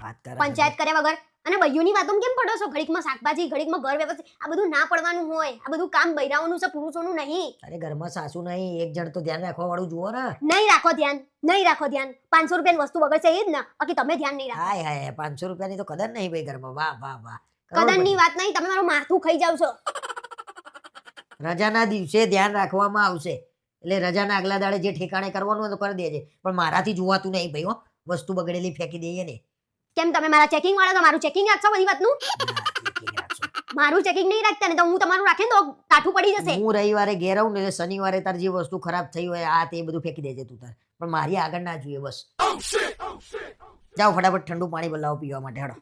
વાત કરે પંચાયત કર્યા વગર. અને બૈયુની વાતોમાં કેમ પડો છો? ઘડીકમાં શાકભાજી, ઘડીકમાં ઘર વ્યવસ્થિત. આ બધું ના પડવાનું હોય. આ બધું કામ બૈરાઓનું છે, પુરુષોનું નહીં. અરે ઘરમાં સાસુ નહીં, એક જણ તો ધ્યાન રાખવા વાળું જુઓ ને. નહીં રાખો ધ્યાન, નહીં રાખો ધ્યાન. 500 રૂપિયાની વસ્તુ બગડશે એ જ ને, બાકી તમે ધ્યાન નહીં રાખો. હાય 500 રૂપિયાની તો કદર નહીં ભાઈ ઘરમાં. વાહ. કદરની વાત નહીં, તમે મારું માથું ખાઈ જાવ છો. રજાના દિવસે ધ્યાન રાખવામાં આવશે, એટલે રજાના આગલા દાડે જે ઠેકાણે કરવાનું હોય તો કરી દેજે. પણ મારાથી જોવાતું નહીં ભાઈ. હો, વસ્તુ બગડેલી ફેંકી દઈએ ને. કેમ તમે મારા ચેકિંગ વાળા છો? મારું ચેકિંગ રાખશો બધી વાતનું? મારું ચેકિંગ નહીં રાખતા ને તો હું તમારું રાખે તો કાઠું પડી જશે. હું રવિવારે ઘેર આવું ને એટલે શનિવારે તાર જે વસ્તુ ખરાબ થઈ હોય આ તે બધું ફેંકી દેજે તું તાર. પણ મારી આગળ ના જોઈએ બસ. જાઓ ફટાફટ ઠંડુ પાણી બોલાવો પીવા માટે. હેડો.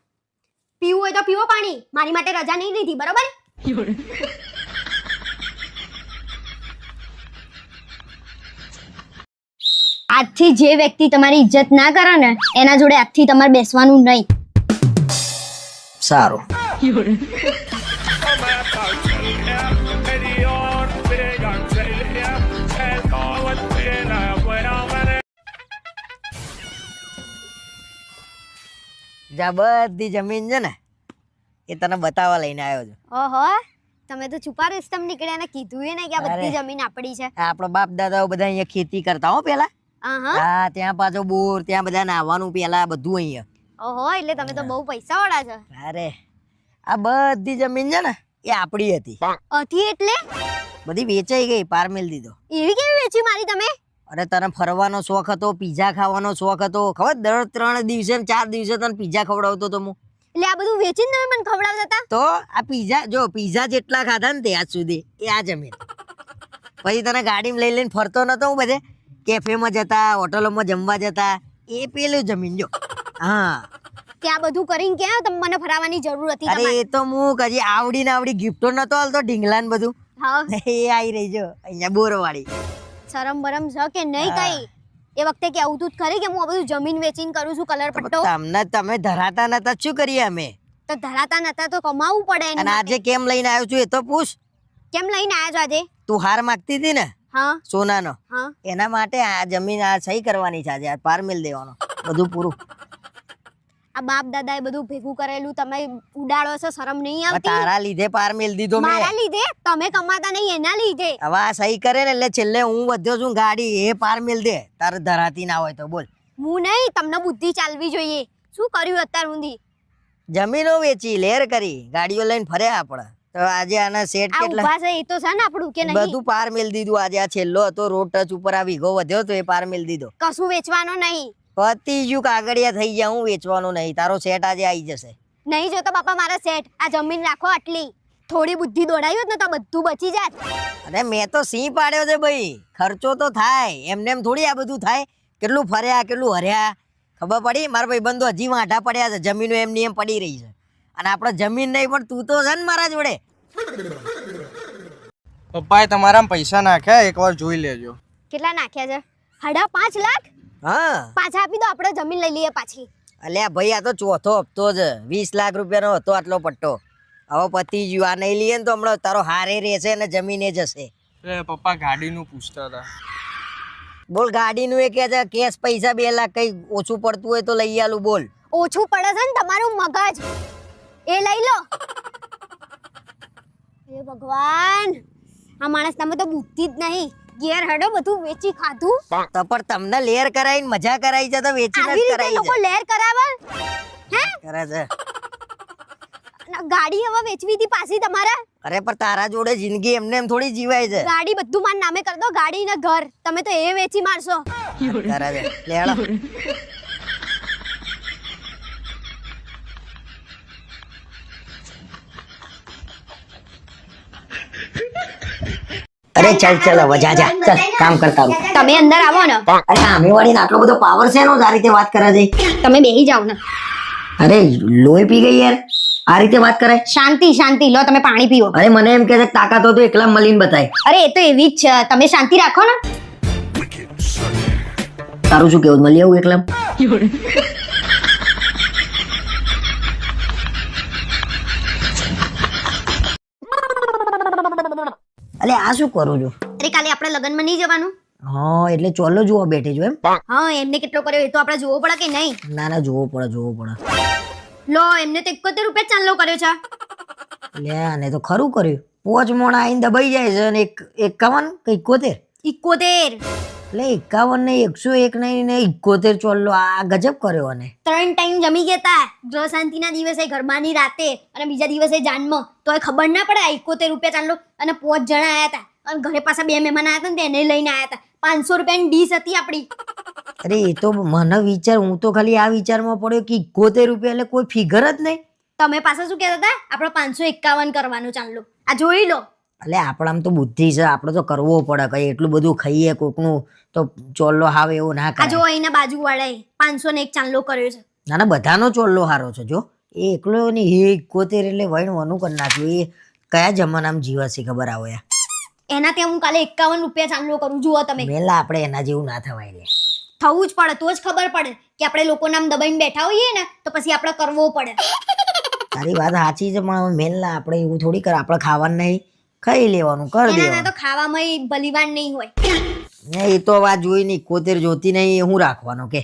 પીવું હોય તો પીવો પાણી. મારી માટે રજા નહીં લીધી, બરોબર? આજથી જે વ્યક્તિ તમારી ઇજ્જત ના કરે ને એના જોડે આજથી તમારે બેસવાનું નહીં. સારું. જા બધી જમીન છે ને એ તને બતાવવા લઈને આવ્યો છું. ઓહો, તમે તો છુપા રેસ્તમ નીકળ્યા ને કીધું એ ને કે આ બધી અરે. જમીન આપણી છે. આપણો બાપ દાદાઓ બધા અહીંયા ખેતી કરતા હો પેલા. હા. હા, ત્યાં પાછો બોર, ત્યાં બધા નાહવાનું પેલા બધું અહીંયા. ઓહો, એટલે તમે તો બહુ પૈસા વાળા છો. અરે આ બધી જમીન છે ને એ આપણી હતી. અથી એટલે બધી વેચાઈ ગઈ, પાર મેલ દીધો. એવી કેવી વેચી મારી તમે? અરે તને ફરવાનો શોખ હતો, પીઝા ખાવાનો શોખ હતો, ખબર દર 3 દિવસે ને 4 દિવસે તને પીઝા ખવડાવતો તો હું. એટલે આ બધું વેચીને તમે મને ખવડાવતા હતા? તો આ પીઝા જો પીઝા જેટલા ખાધા ને તે આજ સુધી એ આ જમીન. પછી તને ગાડીમાં લઈ લઈને ફરતો નતો હું બધે, કેફેમાં જતા, હોટલોમાં જમવા જતા, એ પેલું જમીન જો. હા, કે આ બધું કરીને ક્યાં તમે મને ફરાવવાની જરૂર હતી અરે તમારે? એ તો હું કજી આવડી ગિફ્ટો નતો હાલતો ઢીંગલા ને બધું. હા, એ આવી રહી જો અહીંયા બોરવાળી. શરમ બરમ છે કે નહીં કઈ? એ વખતે કેવું તું જ ખરી કે હું આ બધું જમીન વેચીને કરું છું કલર પટ્ટો? તમને તમે ધરાતા નતા શું કરીએ અમે? તો ધરાતા નતા તો કમાવું પડે એની અને માટે. આજે કેમ લઈને આવ્યો છું એ તો પૂછ. કેમ લઈને આયા છો આજે? તું હાર માંગતી હતી ને હા સોનાનો, હા. એના માટે આ જમીન આ સહી કરવાની છે આજે, આ પાર મેલ દેવાનો બધું પૂરું. આ બાપ દાદા એ બધું ભેગું કરેલું તમે ઉડાડો છો, શરમ નહીં હવે આવતી? તારા લીધે પાર મેલ દીધો મેં. મારા લીધે? તમે કમાતા નહીં એના લીધે. હવે આ સહી કરે ને એટલે છેલ્લે હું વધ્યો છું ગાડી એ પાર મેલ દે, તારે ધરાતી ના હોય તો બોલ. હું નહીં, તમને બુદ્ધિ ચાલવી જોઈએ. શું કર્યું અત્યાર સુધી? જમીનો વેચી, લેર કરી, ગાડીઓ લઈને ફર્યા આપણે. તો આજે આના સેટ આ કેટલા ઉભા છે એ તો છે ને આપણું કે નહીં? બધું પાર મેલ દીધું. આજે આ છેલ્લો હતો રોડ ટચ ઉપર આ વીઘો વધ્યો તો એ પાર મેલ દીધો. કશું વેચવાનો નહીં. પતી ગયું, કાગળિયા થઈ ગયા, હું વેચવાનું નહીં. તારો સેટ આજે આવી જશે. નહીં જોતો બાપા મારા સેટ. આ જમીન રાખો આટલી. થોડી બુદ્ધિ દોડાવી હોત ને તો બધું બચી જાત. અરે મેં તો સિંહ પાડ્યો છે ભાઈ, ખર્ચો તો થાય, એમને એમ થોડી આ બધું થાય. કેટલું ફર્યા, કેટલું હર્યા, ખબર પડી? મારા ભાઈ બંધુ હજી વાંઢા પડ્યા છે, જમીનો એમની એમ પડી રહી છે. અને આપણે જમીન નહીં પણ તું તો છે ને મારા જોડે. પપ્પાએ તમારા પૈસા નાખ્યા, એકવાર જોઈ લેજો. કેટલા નાખ્યા છે? 5.5 લાખ? હા, પાછા આપી દો, આપણે જમીન લઈ લઈએ પાછી. અલ્યા ભાઈ આ તો ચોથો હપ્તો છે, 20 લાખ રૂપિયાનો હતો આટલો પટ્ટો. હવે પતી ગયું, આ નહીં લઈએ ને તો હમણાં તારો હારે રહેશે ને જમીને જશે. એ પપ્પા ગાડીનું પૂછતા હતા. બોલ, ગાડીનું એ કે છે કેશ પૈસા 2 લાખ, કઈ ઓછું પડતું હોય તો લઈ આલું. બોલ. ઓછું પડે છે ને તમારું મગજ, એ લઈ લો. હે ભગવાન, આ માણસ તમે તો બુદ્ધિ જ નહીં. ઘેર હડો બધું વેચી ખાધું. તો પણ તમને લેર કરાઈને મજા કરાઈ છે તો વેચીને આવી જ રીતે કરાઈ લોકો છે. લેર કરાવે હે? કરે છે. અને ગાડી હવે વેચવી હતી પાછી તમારે? અરે પણ તારા જોડે જિંદગી એમને એમ થોડી જીવાય છે. ગાડી બધું માર નામે કરી દો, ગાડી ને ઘર. તમે તો એ વેચી મારશો. કરે છે. લે હાલો. અરે ચાલ ચાલ હવે જા જા, ચાલ કામ કરતા રહો. તમે અંદર આવો ને. અરે સામે વાળીને આટલો બધો પાવર છે એનો, આ રીતે વાત કરે છે. તમે બેહી જાઓ ને. અરે લોહી પી ગઈ યાર, આ રીતે વાત કરે. શાંતિ શાંતિ લો, તમે પાણી પીઓ. અરે મને એમ કે છે કે તાકાત હોય તો એકલા મળીને બતાય. અરે એ તો એવી જ છે, તમે શાંતિ રાખો ને. તારું શું કેવું, મળી આવું એકલા? અલે આ શું કરું છું? અરે કાલે આપણે લગ્નમાં નહીં જવાનું? હા એટલે ચોલો જોવા બેઠી છું એમ? હા, એમને કેટલો કર્યો એ તો આપણે જોવો પડે કે નહીં? ના ના, જોવો પડે જોવો પડે. લો, એમને તો 71 રૂપિયા ચાંદલો કર્યો છે. લે આને તો ખરું કર્યું. પોચ મોણા આઈને દબાઈ જાય છે અને 51 કે 71? 71. એટલે 51 ને 101 નહીં ને 71 ચોલ્લો, આ ગજબ કર્યો. અને 3 ટાઈમ જમી ગયા તા. ગ્રહ શાંતિના દિવસે ગરબાની રાતે અને બીજા દિવસે જાનમાં. તોય ખબર ના પડે 71 રૂપિયા ચાંદલો. અને 5 જણા આયા હતા અને ઘરે પાછા 2 મહેમાન આયા હતા ને તેને લઈને આયા હતા. 500 રૂપિયાની ડીશ હતી આપણી. અરે એ તો મને વિચાર, હું તો ખાલી આ વિચારમાં પડ્યો કે 71 રૂપિયા એટલે કોઈ ફિગર જ નહીં. તમે પાછા શું કહેતા હતા? આપણે 551 કરવાનું ચાંદલો. આ જોઈ લો. એટલે આપણામાં તો બુદ્ધિ છે, આપણે તો કરવો પડે. કઈ એટલું બધું ખાઈએ કોકનું તો ચોલ્લો હાવે એવો ના આ જો કરે. અહીંના બાજુવાળાએ 501 ચાંદલો કર્યો છે. ના ના, બધાનો ચોલ્લો હારો છે. જો એ એકલો ને એ 71 એટલે વણવાનું કરી નાખ્યું. એ કયા જમાનામાં જીવે છે ખબર આવે યાર. એના ત્યાં હું કાલે 51 રૂપિયા ચાંદલો કરું. જુઓ તમે. મેલા આપણે એના જેવું ના થવાય લે. થવું જ પડે, તો જ ખબર પડે કે આપણે લોકો નામ દબાઈને બેઠા હોઈએ ને તો પછી આપણે કરવો પડે. તારી વાત સાચી છે પણ હવે મેલા આપણે એવું થોડી કરે. આપણે ખાવાનું નહીં, ખાઈ લેવાનું, કરી એના દેવાનું. તો ખાવામાં ભલીવાન નહીં હોય. ને એ તો વાત જોઈ નહીં, 71 જોતી નહીં, હું રાખવાનો કે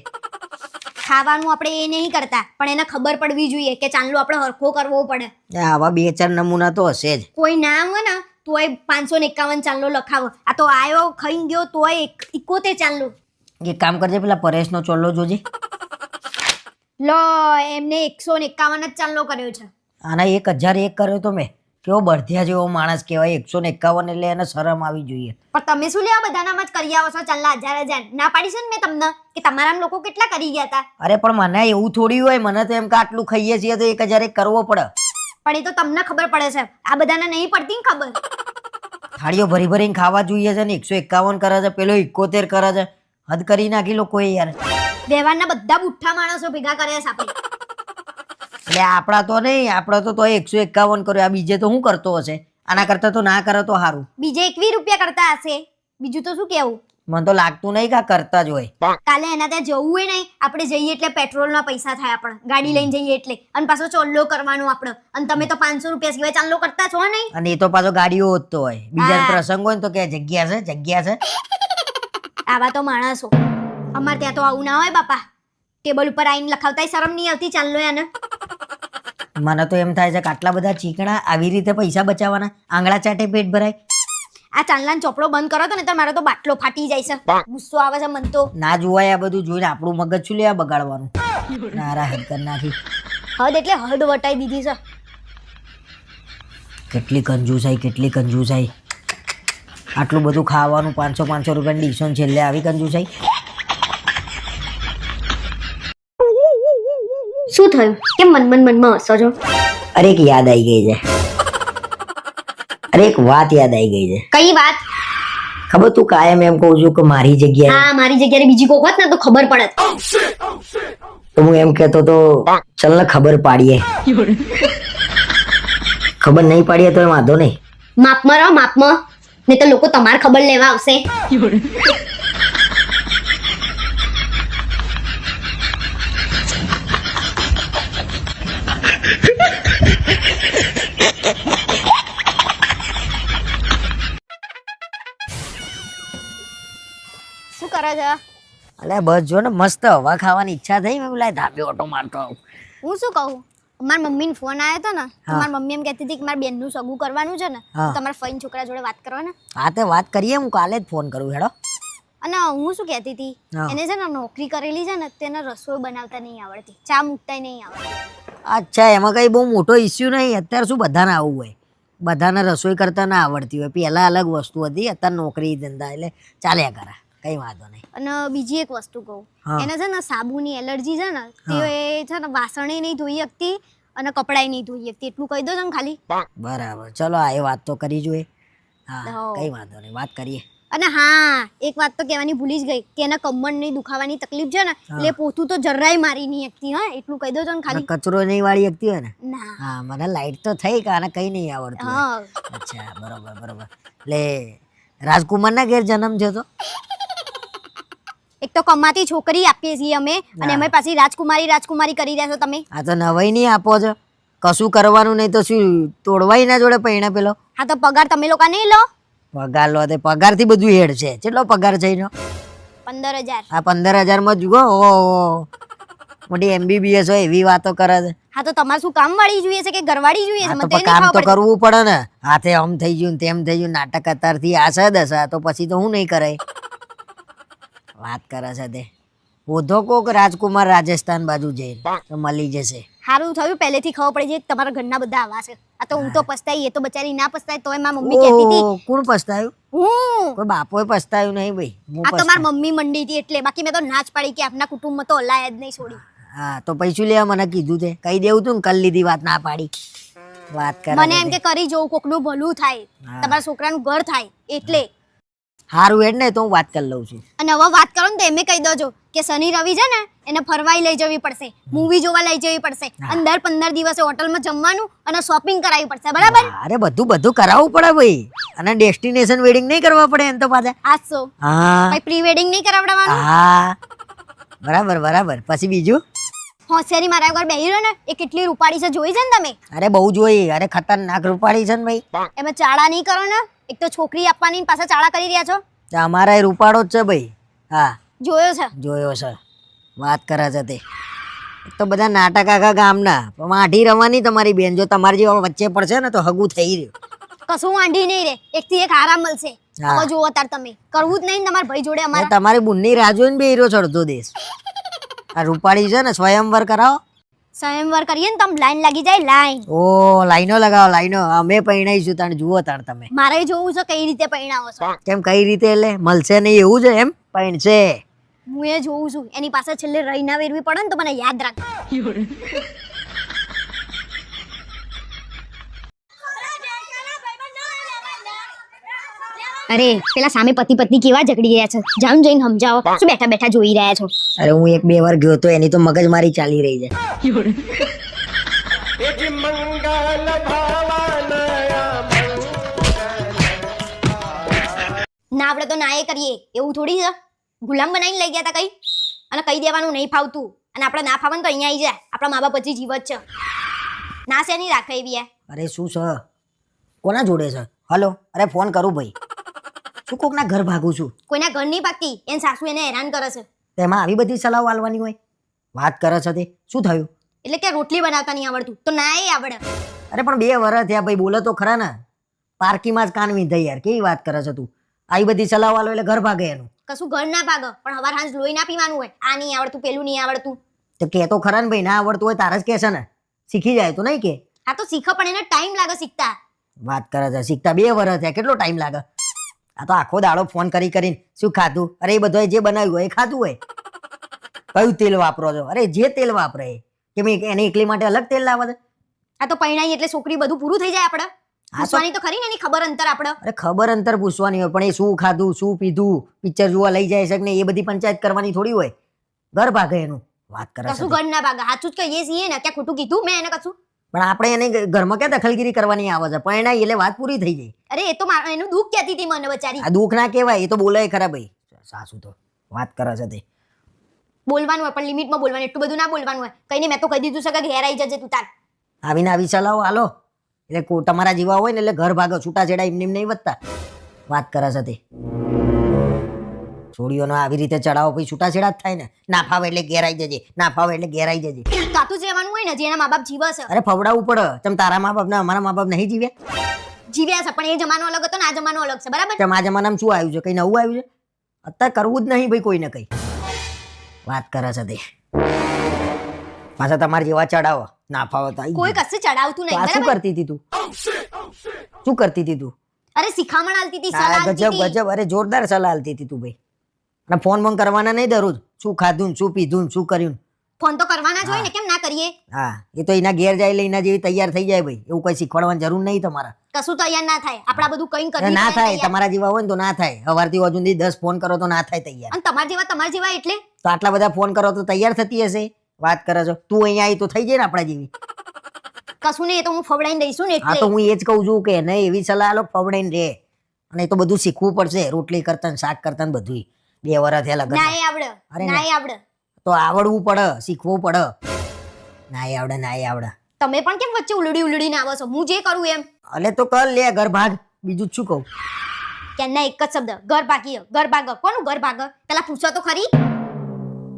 ખાવાનું આપણે એ નહીં કરતા, પણ એને ખબર પડવી જોઈએ કે ચાંદલો આપણે હરખો કરવો પડે. આવા 2-4 નમૂના તો હશે જ. કોઈ ના આવે ને તોય 551 ચાંદલો લખાવો. આ તો આવ્યો ખાઈ ગયો તોય 71 ચાંદલો. એક કામ કરજે, પેલા પરેશનો ચોલ્લો જોજે. લો એમને 151 જ ચાંદલો કર્યો છે. આના 1001 કર્યો તો મેં. કેવો બળધિયા જેવો માણસ કહેવાય. 151 એટલે એને શરમ આવી જોઈએ. પણ તમે શું લેવા બધાનામાં જ કરી આવો છો ચાંદલા 1000 ના પાડી છે ને મેં તમને કે તમારા લોકો કેટલા કરી ગયા હતા. અરે પણ મને એવું થોડી હોય. મને તો એમ કે આટલું ખાઈએ છીએ તો 1001 કરવો પડે. પણ એ તો તમને ખબર પડે છે, આ બધાને નહીં પડતી ને ખબર. થાળીઓ ભરી ભરીને ખાવા જોઈએ છે ને 151 કરે છે, પેલો 71 કરે છે. હદ કરી નાખી લોકોએ યાર. વ્યવહારના બધા બુઠ્ઠા માણસો ભેગા કર્યા છે આપણે. એટલે આપણા તો નહીં, આપણા તો 151 કર્યો. આ બીજે તો શું કરતો હશે? આના કરતા તો ના કરે તો સારું. બીજે 21 રૂપિયા કરતા હશે, બીજું તો શું કેવું. મને તો લાગતું નહીં કે આ કરતા જ હોય. કાલે એના ત્યાં જવું હોય નહીં, આપણે જઈએ એટલે પેટ્રોલના પૈસા થાય આપણે, ગાડી લઈને જઈએ એટલે, અને પાછો ચોલ્લો કરવાનો આપણે. અને તમે તો 500 રૂપિયા સિવાય ચાંદલો કરતા છો નહીં. અને એ તો પાછો ગાડીઓ હોતો હોય. બીજા પ્રસંગ હોય ને તો કે જગ્યા છે, જગ્યા છે. આવા તો માણસો. અમારે ત્યાં તો આવું ના હોય બાપા. ટેબલ ઉપર આવીને લખાવતા શરમ નહીં આવતી ચાંદલો એને. મને તો એમ થાય છે કે આટલા બધા ચીકણા આવી રીતે પૈસા બચાવવાના, આંગળા ચાટે પેટ ભરાય. આ ચાંદલાનો ચોપડો બંધ કરો તો ને તો મારો તો બાટલો ફાટી જાય છે. ગુસ્સો આવે છે મને તો. ના જોવાય આ બધું જોઈને. આપણું મગજ શું લેવા બગાડવાનું? નારા હદ કરી નાખી. હદ એટલે હદ વટાઈ દીધી છે. કેટલી કંજૂસાઈ, કેટલી કંજૂસાઈ. આટલું બધું ખાવાનું 500 રૂપિયાની ડીશો છેલ્લે આવી કંજૂસાઈ. શું થયું? કેમ મનમાં હસો છો? અરે એક યાદ આવી ગઈ છે. અરે એક વાત યાદ આવી ગઈ છે. કઈ વાત? ખબર તું કાયમ એમ કહું છું કે મારી જગ્યાએ. હા, મારી જગ્યાએ બીજી કોઈ હોત ને તો ખબર પડે. તો હું એમ કહેતો તો ચલ ને ખબર પાડીએ. ખબર નહીં પાડીએ તો વાંધો નહીં. માપમાં રહો, માપમાં. નહીં તો લોકો તમારે ખબર લેવા આવશે. શું કરે છે? અલ્યા બસ જો ને, મસ્ત હવા ખાવાની ઈચ્છા થઈ. મેં બોલાય ધાબે ઓટો મારતો આવું. હું શું કહું, મારા મમ્મીને ફોન આવ્યો હતો ને, તો મારી મમ્મી એમ કહેતી હતી કે મારા બેનનું સગું કરવાનું છે ને, તો તમારા ફઈન છોકરા જોડે વાત કરો ને. હા તે વાત કરીએ. હું કાલે જ ફોન કરું. હેડો. અને હું શું કહેતી હતી, એને છે ને નોકરી કરેલી છે ને, તેને રસોઈ બનાવતા નહીં આવડતી, ચા મૂકતા નહીં આવડતી. અચ્છા, એમાં કઈ બહુ મોટો ઇસ્યુ નહીં. અત્યારે શું બધાને આવું હોય, બધાને રસોઈ કરતા ના આવડતી હોય. પહેલા અલગ વસ્તુ હતી, અત્યારે નોકરી ધંધા એટલે ચાલ્યા કરે, કઈ વાંધો નહીં. અને બીજી એક વસ્તુ કહું, એને છે ને સાબુની એલર્જી છે ને, તે છે ને વાસણે નહીં ધોઈ શકતી અને કપડાય નહીં ધોઈ શકતી. એટલું કહી દો છો ને ખાલી. બરાબર, ચલો આ એ વાત તો કરી જોઈએ. હા કઈ વાંધો નહીં, વાત કરીએ. અને હા, એક વાત તો કહેવાની ભૂલી જ ગઈ કે એના કમરની દુખાવાની તકલીફ છે ને, એટલે પોતું તો જરાય મારી નહીં શકતી. હા, એટલું કહી દો છો ને ખાલી. કચરો નહીં વાળી શકતી હોય ને? ના. હા, મને લાઈટ તો થઈ કે આને કઈ નહીં આવડતું. હા. અચ્છા, બરોબર બરોબર. એટલે રાજકુમાર ના ઘેર જન્મ છે તો એક તો કમાતી છોકરી આપીએ છીએ અમે, અને એમાં પાછી રાજકુમારી કરી રહ્યા છો તમે. આ તો નવાઈ નહીં આપો છો. કશું કરવાનું નહીં તો શું તોડવાય ના જોડે પૈણા પેલો? હા, તો પગાર તમે લોકો નહીં લો. પગાર લો તે પગાર થી બધું હેડ છે. કેટલો પગાર છે એનો? 15,000. આ 15,000 માં જુઓ. ઓહો, મોટી MBBS હોય એવી વાતો કરે છે. હા, તો તમારે શું કામ વાળી જોઈએ છે કે ઘરવાળી જોઈએ છે? આ મને તો તો કામ તો કરવું પડે ને. હાથે આમ થઈ ગયું ને તેમ થઈ ગયું, નાટક અત્યારથી આશા દશા, તો પછી તો હું નહીં કરાય. વાત કરે છે તે. ઓધો કોક રાજકુમાર રાજસ્થાન બાજુ જઈને તો મળી જશે. સારું થયું પહેલેથી ખબર પડી જાય કે તમારા ઘરના બધા આવા છે. આ તો હું તો પસ્તાઈ, એ તો બચારી ના પસ્તાય. તોય મારી મમ્મી કહેતી હતી. ઓહ, કોણ પસ્તાયું? હું. કોઈ બાપોએ પસ્તાયું નહીં ભાઈ. હું આ તો મારી મમ્મી મંડી હતી એટલે. બાકી મેં તો ના જ પાડી કે આપના કુટુંબમાં તો હલાય જ નહીં છોડી. હા, તો પૈસું લેવા મને કીધું તે. કહી દેવું તું ને, કલ લીધી વાત ના પાડી. વાત કરે મને એમ કે કરી જોઉં, કોકનું ભલું થાય, તમારા છોકરાનું ઘર થાય એટલે. હારું હેડ ને, તો હું વાત કરી લઉં છું. અને હવે વાત કરો ને તો એમે કહી દોજો કે શનિ રવિ છે ને એને ફરવાઈ લઈ જવી પડશે, મૂવી જોવા લઈ જવી પડશે, અને દર 15 દિવસે હોટલમાં જમવાનું અને શોપિંગ કરાવવી પડશે. બરાબર? અરે બધું કરાવવું પડે ભાઈ. અને ડેસ્ટિનેશન વેડિંગ નહીં કરવા પડે એમ તો પાછા. આસો હા, ભાઈ પ્રી વેડિંગ નહીં કરાવડાવવાનું. હા, બરાબર. પછી બીજું? હોશિયારી મારા ઘર બેહી રહ્યો ને, એ કેટલી રૂપાળી છે જોઈ છે ને તમે? અરે બહુ જોઈ. અરે ખતરનાક રૂપાળી છે ને ભાઈ. એમાં ચાળા નહીં કરો ને. એક તો છોકરી આપવાની પાછા ચાળા કરી રહ્યા છો. અમારા રૂપાળો જ છે ભાઈ. હા, જોયો છે. જોયો છે. વાત કરે છે તે એક તો બધા નાટક આખા ગામના પણ માઢી રવાની તમારી બેન જો તમારી જેવા વચ્ચે પડશે ને તો હગું થઈ રહ્યું કશું વાંઢી નહીં રે, એકથી એક આરામ મળશે. હા. હવે જુઓ તાર તમે કરવું જ નહીં ને તમારા ભાઈ જોડે એ અમારા. તમારી બુનની રાહ જોઈને બે હીરો ચડતો દેશ આ રૂપાળી છે ને સ્વયંવર કરાવો. સ્વયંવર કરીએ ને તો આમ લાઈન લાગી જાય, લાઈન. ઓ લાઈનો લગાવો લાઈનો અમે પૈણાઈશું તાણ જુઓ તાણ તમે મારે જોવું છે કઈ રીતે પરણાવો છો. કેમ કઈ રીતે એટલે મળશે નહીં એવું છે એમ પૈણશે હું એ જોઉં છું, એની પાસે છેલ્લે રહી ના વેરવી પડે ને તો મને યાદ રાખ. અરે પેલા સામે પતિ પત્ની કેવા ઝઘડી રહ્યા છે, જામ જઈને સમજાવો. શું બેઠા બેઠા જોઈ રહ્યા છો? અરે હું એક બે વાર ગયો તો એની તો મગજમારી ચાલી રહી છે. ના આપણે તો ના એ કરીએ એવું થોડી છે. ગુલામ બનાવીને લઈ ગયા હતા કઈ, અને કહી દેવાનું નહીં ફાવતું, અને આપણે ના ફાવે ને તો અહીંયા આવી જાય. આપણા મા બાપ હજી જીવત છે, ના છે નહીં રાખે એવી. અરે શું છે કોના જોડે છે? હલો અરે ફોન કરું ભાઈ શું કોકના ઘર ભાગું છું કોઈના ઘર નહીં પાકતી, એની સાસુ એને હેરાન કરે છે. તેમાં આવી બધી સલાહ આલવાની હોય? વાત કરે છે તે શું થયું? એટલે કે રોટલી બનાવતા નહીં આવડતું તો ના એ આવડે. અરે પણ 2 વર્ષ થયા ભાઈ બોલે તો ખરા ને. પાર્કીમાં જ કાન વિંધાઈ યાર કેવી વાત કરે છે તું? આવી બધી સલાહ વાલો એટલે ઘર ભાગે એનું. કશું ઘર ના ભાગે પણ હવાર હાંજ લોહી ના પીવાનું હોય. આ નહીં આવડતું, પેલું નહીં આવડતું. તો કે તો ખરા ને ભાઈ ના આવડતું હોય તારે જ કે છે ને શીખી જાય તો નહીં કે? આ તો શીખો પણ એને ટાઈમ લાગે શીખતા. વાત કરે છે શીખતા 2 વર્ષ થયા કેટલો ટાઈમ લાગે? આ તો આખો દાડો ફોન કરી કરીને શું ખાધું? અરે એ બધું જે બનાવ્યું હોય એ ખાધું હોય. કયું તેલ વાપરો છો? અરે જે તેલ વાપરે કે મેં એને એકલી માટે અલગ તેલ લાવે છે? આ તો પરણાઈ એટલે છોકરી બધું પૂરું થઈ જાય આપણે. પૂછવાની તો ખરી ને એની ખબર અંતર આપણે. અરે ખબર અંતર પૂછવાની હોય પણ એ શું ખાધું શું પીધું પિક્ચર જોવા લઈ જાય છે કે નહીં એ બધી પંચાયત કરવાની થોડી હોય. ઘર ભાગે એનું. વાત કરે છે કશું ઘર ના ભાગે, સાચું જ કહીએ છીએ ને. ક્યાં ખોટું કીધું મેં એને કશું? પણ આપણે એને ઘરમાં ક્યાં દખલગીરી કરવાની આવે છે? પરણાઈ એટલે વાત પૂરી થઈ જાય. અરે એ તો એનું દુઃખ કહેતી હતી મને બચારી. આ દુઃખ ના કહેવાય, એ તો બોલાય ખરા ભાઈ. સાસુ તો વાત કરે છે તે. બોલવાનું હોય પણ લિમિટમાં બોલવાનું, એટલું બધું ના બોલવાનું હોય. કઈ નહીં મેં તો કહી દીધું છે કે ઘેર આવી જજે તું તાર. આવીને આવી સલાહો હાલો એટલે તમારા જેવા હોય ને એટલે ઘર ભાગો છૂટાછેડા એમને એમ નહીં વધતા. વાત કરે છે તે. છોડીઓનો આવી રીતે ચડાવો પછી છૂટાછેડા જ થાય ને. ના ફાવે એટલે ઘેર આવી જજે, ના ફાવે એટલે ઘેર આવી જજે. તાતું જ રહેવાનું હોય ને જેના મા બાપ જીવે છે. અરે ફવડાવવું પડે. તમે તારા મા બાપ ને અમારા મા બાપ નહીં જીવ્યા? જીવ્યા છે પણ એ જમાનો અલગ હતો ને આ જમાનો અલગ છે, બરાબર? તેમ આ જમાનામાં શું આવ્યું છે? કઈ નવું આવ્યું છે? અત્યારે કરવું જ નહીં ભાઈ કોઈને કઈ. વાત કરે છે તે. પાછા તમારે જેવા ચડાવો ના ફાવે તો કોઈ કશે ચડાવતું નહીં, શું બરાબર? કરતી હતી તું? શું કરતી હતી તું? અરે શિખામણ આલતી હતી, સલાહ આલતી ગજબ હતી. ગજબ અરે જોરદાર સલાહ આલતી હતી તું ભાઈ. અને ફોન બોન કરવાના નહીં દરરોજ. શું ખાધું ને શું પીધું ને શું કર્યું? ફોન તો કરવાના જ હોય ને, કેમ ના કરીએ? હા એ તો એના ઘેર જાય એટલે એના જેવી તૈયાર થઈ જાય ભાઈ. એવું કઈ શીખવાડવાની જરૂર નહીં તમારા. કશું તૈયાર ના થાય. આપડા બધું કઈ અરે કરી ના થાય તમારા જેવા હોય ને તો ના થાય. સવારથી હજુ સુધી 10 ફોન કરો તો ના થાય તૈયાર. અને તમારા જેવા એટલે તો આટલા બધા ફોન કરો તો તૈયાર થતી હશે? વાત કરે છો તું અહીંયા આવી તો થઈ જાય ને આપણા જેવી. કશું નહીં, એ તો હું ફવડાઈને દઈશું ને હા તો એટલે. હું એ જ કહું છું કે નહીં એવી સલાહ આલો ફવડાઈને રે. અને એ તો બધું શીખવું પડશે રોટલી કરતા ને શાક કરતા ને બધું. 2 વર્ષ થયા લગન. ના એ આવડે, અરે ના એ આવડે. તો આવડવું પડે, શીખવું પડે. ના એ આવડે ના એ આવડે. તમે પણ કેમ વચ્ચે ઉલડીને આવો છો? હું જે કરું એમ. અલે તો કર લે ઘર ભાગ. બીજું જ શું કહું? કેના એક જ શબ્દ, ઘર ભાગી. ઘર ભાગ. કોનું ઘર ભાગ? પેલા પૂછો તો ખરી.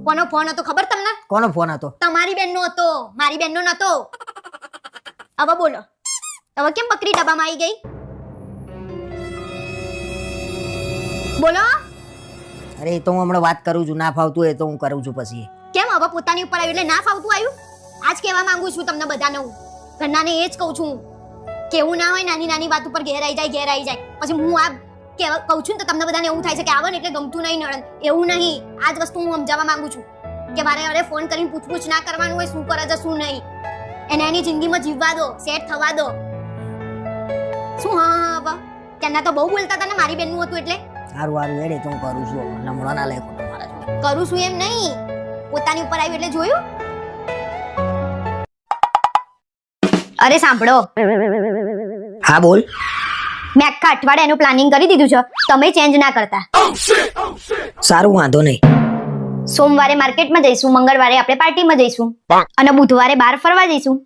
કોનો ફોન હતો ખબર તમને? કોનો ફોન હતો? તમારી બેનનો હતો, મારી બેનનો નતો. હવે બોલો, હવે કેમ બકરી ડબ્બામાં આવી ગઈ? બોલો. અરે એ તો હું હમણાં વાત કરું છું. ના ફાવતું હોય તો હું કરું છું પછી. કેમ હવે પોતાની ઉપર આવ્યું એટલે ના ફાવતું આવ્યું? આજ કહેવા માંગુ છું તમને બધાને હું. ઘરનાને એ જ કહું છું કેવું ના હોય નાની નાની વાત ઉપર ઘેર આવી જાય. પછી હું આ કહું છું ને તો તમને બધાને એવું થાય છે કે આવે ને એટલે ગમતું નહીં નળન. એવું નહીં. આ જ વસ્તુ હું સમજાવવા માંગુ છું કે વારે ફોન કરીને પૂછપૂછ ના કરવાનું હોય શું કરે છે શું નહીં. એને એની જિંદગીમાં જીવવા દો, સેટ થવા દો. શું હા હવે ત્યાંના તો બહુ બોલતા હતા ને મારી બેનનું હતું એટલે. સારું હેડે તો હું કરું છું. નમણો ના લે ખોટો મારા જોડે. કરું છું એમ નહીં, પોતાની ઉપર આવ્યું એટલે જોયું. અરે સાંભળો, હા બોલ. મેં આખા અઠવાડિયાનું પ્લાનિંગ કરી દીધું છે, તમે ચેન્જ ના કરતા. સારું વાંધો નહીં. સોમવારે માર્કેટમાં જઈશું, મંગળવારે આપણે પાર્ટીમાં જઈશું, અને બુધવારે બહાર ફરવા જઈશું,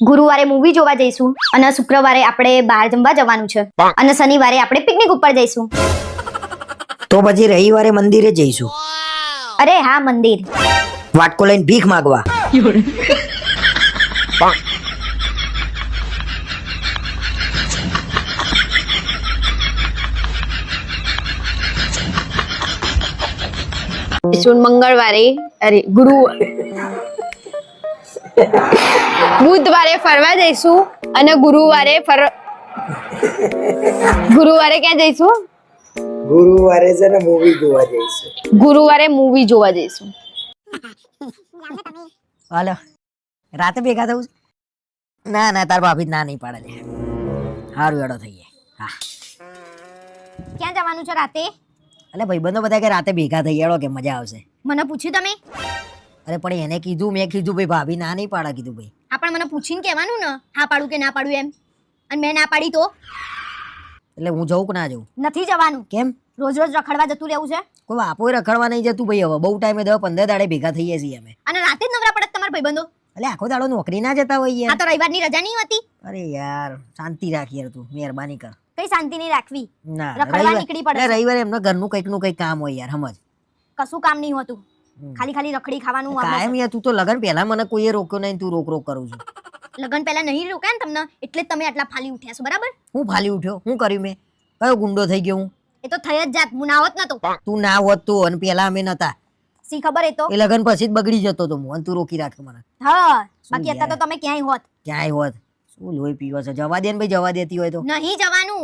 ગુરુવારે મૂવી જોવા જઈશું, અને શુક્રવારે આપણે બહાર જમવા જવાનું છે, અને શનિવારે આપણે પિકનિક ઉપર જઈશું. તો પછી રવિવારે મંદિરે જઈશું. અરે હા મંદિર. વાટકો લઈને ભીખ માગવા. મંગળવારે અરે બુધવારે ફરવા જઈશું અને ગુરુવારે ક્યાં જઈશું? ગુરુવારે છે ને મૂવી જોવા જઈશું. ગુરુવારે મૂવી જોવા જઈશું. હાલો રાતે ભેગા થવું છે? ના ના તાર ભાભી ના નહીં પાડે છે. સારું એડો થઈએ. હા ક્યાં જવાનું છે રાતે? એટલે ભાઈબંધો બધા કે રાતે ભેગા થઈ એડો કે મજા આવશે. મને પૂછ્યું તમે? અરે પણ એને કીધું, મેં કીધું ભાઈ ભાભી ના નહીં પાડે કીધું ભાઈ. હા પણ મને પૂછીને કહેવાનું ને હા પાડું કે ના પાડું એમ. અને મેં ના પાડી તો એટલે હું જવું કે ના જવું? નથી જવાનું. કેમ? રોજ રોજ રખડવા જતું રહેવું છે? કોઈ બાપોય રખડવા નહીં જતું ભાઈ. હવે બહુ ટાઈમે 10-15 દાડે ભેગા થઈએ છીએ અમે. અને રાતે જ નવરા પડત તમારા ભાઈબંધો? એટલે આખો દાડો નોકરી ના જતા હોય આ યાર. તો રવિવારની રજા નહીં હતી? અરે યાર શાંતિ રાખ યાર, તું મહેરબાની કર. કઈ શાંતિ નહીં રાખવી. ના રખડવા નીકળી પડે છે. રવિવારે એમના ઘરનું કંઈક નું કંઈક કામ હોય યાર, સમજ. કશું કામ નહીં હોતું. ખાલી ખાલી રખડી ખાવાનું આવે કાયમ યાર, તું તો લગન પહેલા મને કોઈએ રોક્યો નહીં, તું રોક કરું છું. છે. લગન પહેલા નહીં રોકાય ને તમને એટલે જ તમે આટલા ફાલી ઉઠ્યા છો બરાબર? હું ફાલી ઉઠ્યો? હું કર્યું મેં? કયો ગુંડો થઈ ગયો હું? એ તો થઈ જ જાત. હું ના હોત નતો. તું ના હોત તું અને પેલા અમે નતા. સી ખબર એ તો. એ લગન પછી જ બગડી જતો તો હું, અને તું રોકી રાખ્યો મને. હા શું બાકી અત્યારે તો તમે ક્યાંય હોત. ક્યાંય હોત. શું લોહી પીવો છે? જવા દે ને ભાઈ, જવા દેતી હોય તો. નહીં જવાનું.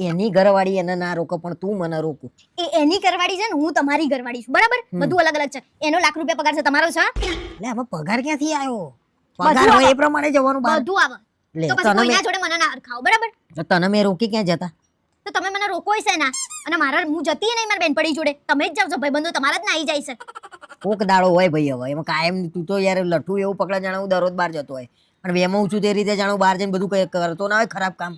એની ઘરવાળી એને ના રોકો પણ તું મને રોકું. એ એની ઘરવાળી છે ને હું તમારી ઘરવાળી છું બરાબર? બધું અલગ અલગ છે. એનો લાખ રૂપિયા પગાર છે, તમારો છે? એટલે આમાં પગાર ક્યાંથી આવ્યો? બધું પગાર હોય આવે. એ પ્રમાણે જવાનું બહાર. બધું આવે. લે, તો પછી તને કોઈના મેં- જોડે મને ના ખાઓ બરાબર? તો તને મેં રોકી ક્યાં જતા? તો તમે મને રોકો છે ના. અને મારા હું જતી નહીં મારા બેનપડી જોડે. તમે જ જાવ છો ભાઈબંધો તમારા જ ના આવી જાય છે. કોક દાડો હોય ભાઈ. હવે એમાં કાયમ તું તો યાર લઠ્ઠું એવું પકડા જાણે હું દરરોજ બહાર જતો હોય, અને વેમાં છું તે રીતે જાણું બહાર જઈને બધું કરતો ના હોય ખરાબ કામ.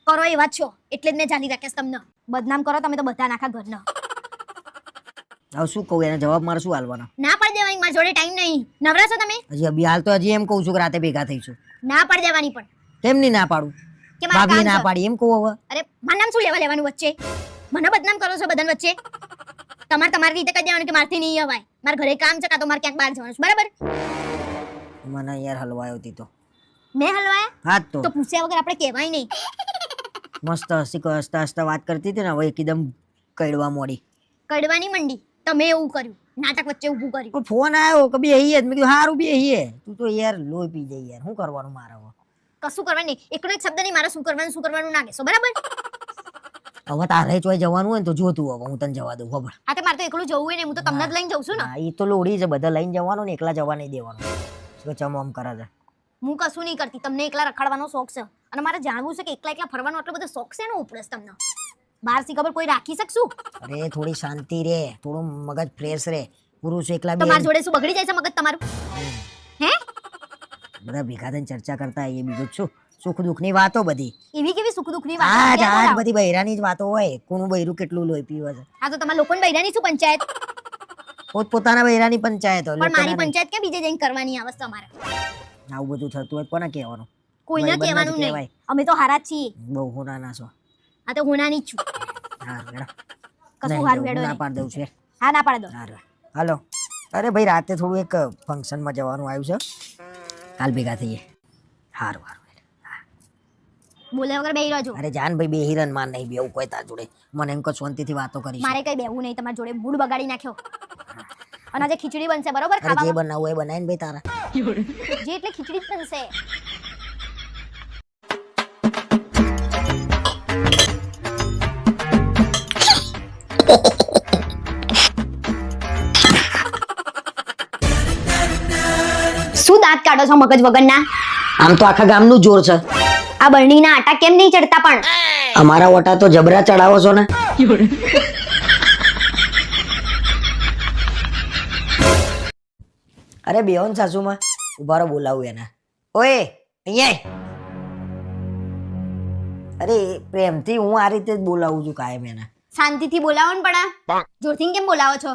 કરો એવા જ છો એટલે જ મેં જાણી રાખ્યા છે તમને. બદનામ કરો તમે તો બધા નાખા ઘરના. હવે શું કહું એને જવાબ મારે શું હાલવાનો? ના પાડી દેવાની. મારા જોડે ટાઈમ નહીં. નવરા છો તમે? હજી હાલ તો હજી એમ કહું છું કે રાતે ભેગા થઈશું. ના પાડી દેવાની પણ. કેમ નહીં ના પાડું? કે મારે ભાભી કામ ના છે. પાડી એમ કહું હવે? અરે મારું નામ શું લેવાનું વચ્ચે? મને બદનામ કરો છો બધાને વચ્ચે. તમારે તમારી રીતે કહી દેવાનું કે મારથી નહીં અવાય. મારા ઘરે કામ છે કાં તો મારે ક્યાંક બહાર જવાનું છે બરાબર? મને યાર હલવાયો હતી તો. મેં હલવાયા? હા જ તો તો પૂછ્યા વગર આપણે કહેવાય નહીં. મસ્ત હસતા હસતા વાત કરતી હતી ને, હવે એકદમ કડવા મોડી. કડવાની મંડી. તમે એવું કર્યું. નાટક વચ્ચે ઊભું કર્યું. પણ ફોન આવ્યો કે બે હઈએ, મેં કીધું હારું બે હઈએ. તું તો યાર લોહી પી જાય યાર, શું કરવાનું મારે હવે? કશું કરવાનું નહીં. એકનો એક શબ્દ નહીં. મારે શું કરવાનું ના કહેશો બરાબર? હવે તારે ચોય જવાનું હોય ને તો જોતું હવે હું તને જવા દઉં. ખબર? હા તો મારે તો એકલું જવું હોય ને હું તો તમને જ લઈને જઉં છું ને. હા એ તો લોડી છે, બધા લઈને જવાનું ને એકલા જવા નહીં દેવાનું. તો ચમ આમ કરે છે. હું કશું નહીં કરતી. તમને એકલા રખડવાનો શોખ છે અને મારે જાણવું છે કે એકલા એકલા ફરવાનો આટલો બધો શોખ છે ને ઉપડે તમને બહાર થી ખબર કોઈ રાખી શકશું? અરે થોડી શાંતિ રે, થોડું મગજ ફ્રેશ રે. પુરુષ એકલા તો મારા બે જોડે શું બગડી જાય છે મગજ તમારું? હે? બધા ભેગા થઈને ચર્ચા કરતા એ બીજું જ શું? સુખ દુઃખ ની વાતો બધી. એવી કેવી સુખ દુઃખની આજ વાત? આજ બધી બૈરાની જ વાતો હોય. કોનું બૈરું કેટલું લોહી પીવે છે? હા તો તમારા લોકોને બૈરાની શું પંચાયત? પોતપોતાના બૈરાની પંચાયત હોય, પણ મારી લોકોના નહીં. પંચાયત કે બીજે જઈને કરવાની આવે છે તમારે? આવું બધું થતું હોય કોને કહેવાનું? કોઈને ભાઈબંધ જ કહેવાનું નહીં. કહેવાય. અમે તો હારા જ છીએ. બહુ હોનાના છો. આ તો હું નાની જ છું. હા હેડો. કશું નહીં હારું જવું, હેડો ના નહીં. પાડ દઉં છું. હા ના પાડ દો. હારું. હાલો. અરે ભાઈ રાતે થોડું એક ફંક્શનમાં જવાનું આવ્યું છે, કાલ ભેગા થઈએ. હારું હારું. બોલે વગર બેહી રહેજો. અરે જાન ભાઈ બે હિરન માન નહીં બેવું કોઈ તાર જોડે. મને એમ કે શાંતિથી વાતો કરીશ. મારે કઈ બેહવું નહીં તમારા જોડે. મૂડ બગાડી નાખ્યો. અને આજે ખીચડી બનશે બરોબર અરે જે ખાવામાં? બનાવવું એ બનાવીને ભાઈ તારા. જે એટલે ખીચડી જ બનશે. શું દાંત કાઢો છો મગજ વગરના? આમ તો આખા ગામનું જોર છે. આ બરણીના આટા કેમ નહીં ચડતા પણ? અમારા ઓટા તો જબરા ચડાવો છો ને. અરે બેહોન સાસુમાં ઉભારો બોલાવું એને. ઓય અહીંયા આય. અરે પ્રેમથી હું આ રીતે જ બોલાવું છું કાયમ એને. શાંતિથી બોલાવો ને પણ જોરથી કેમ બોલાવો છો?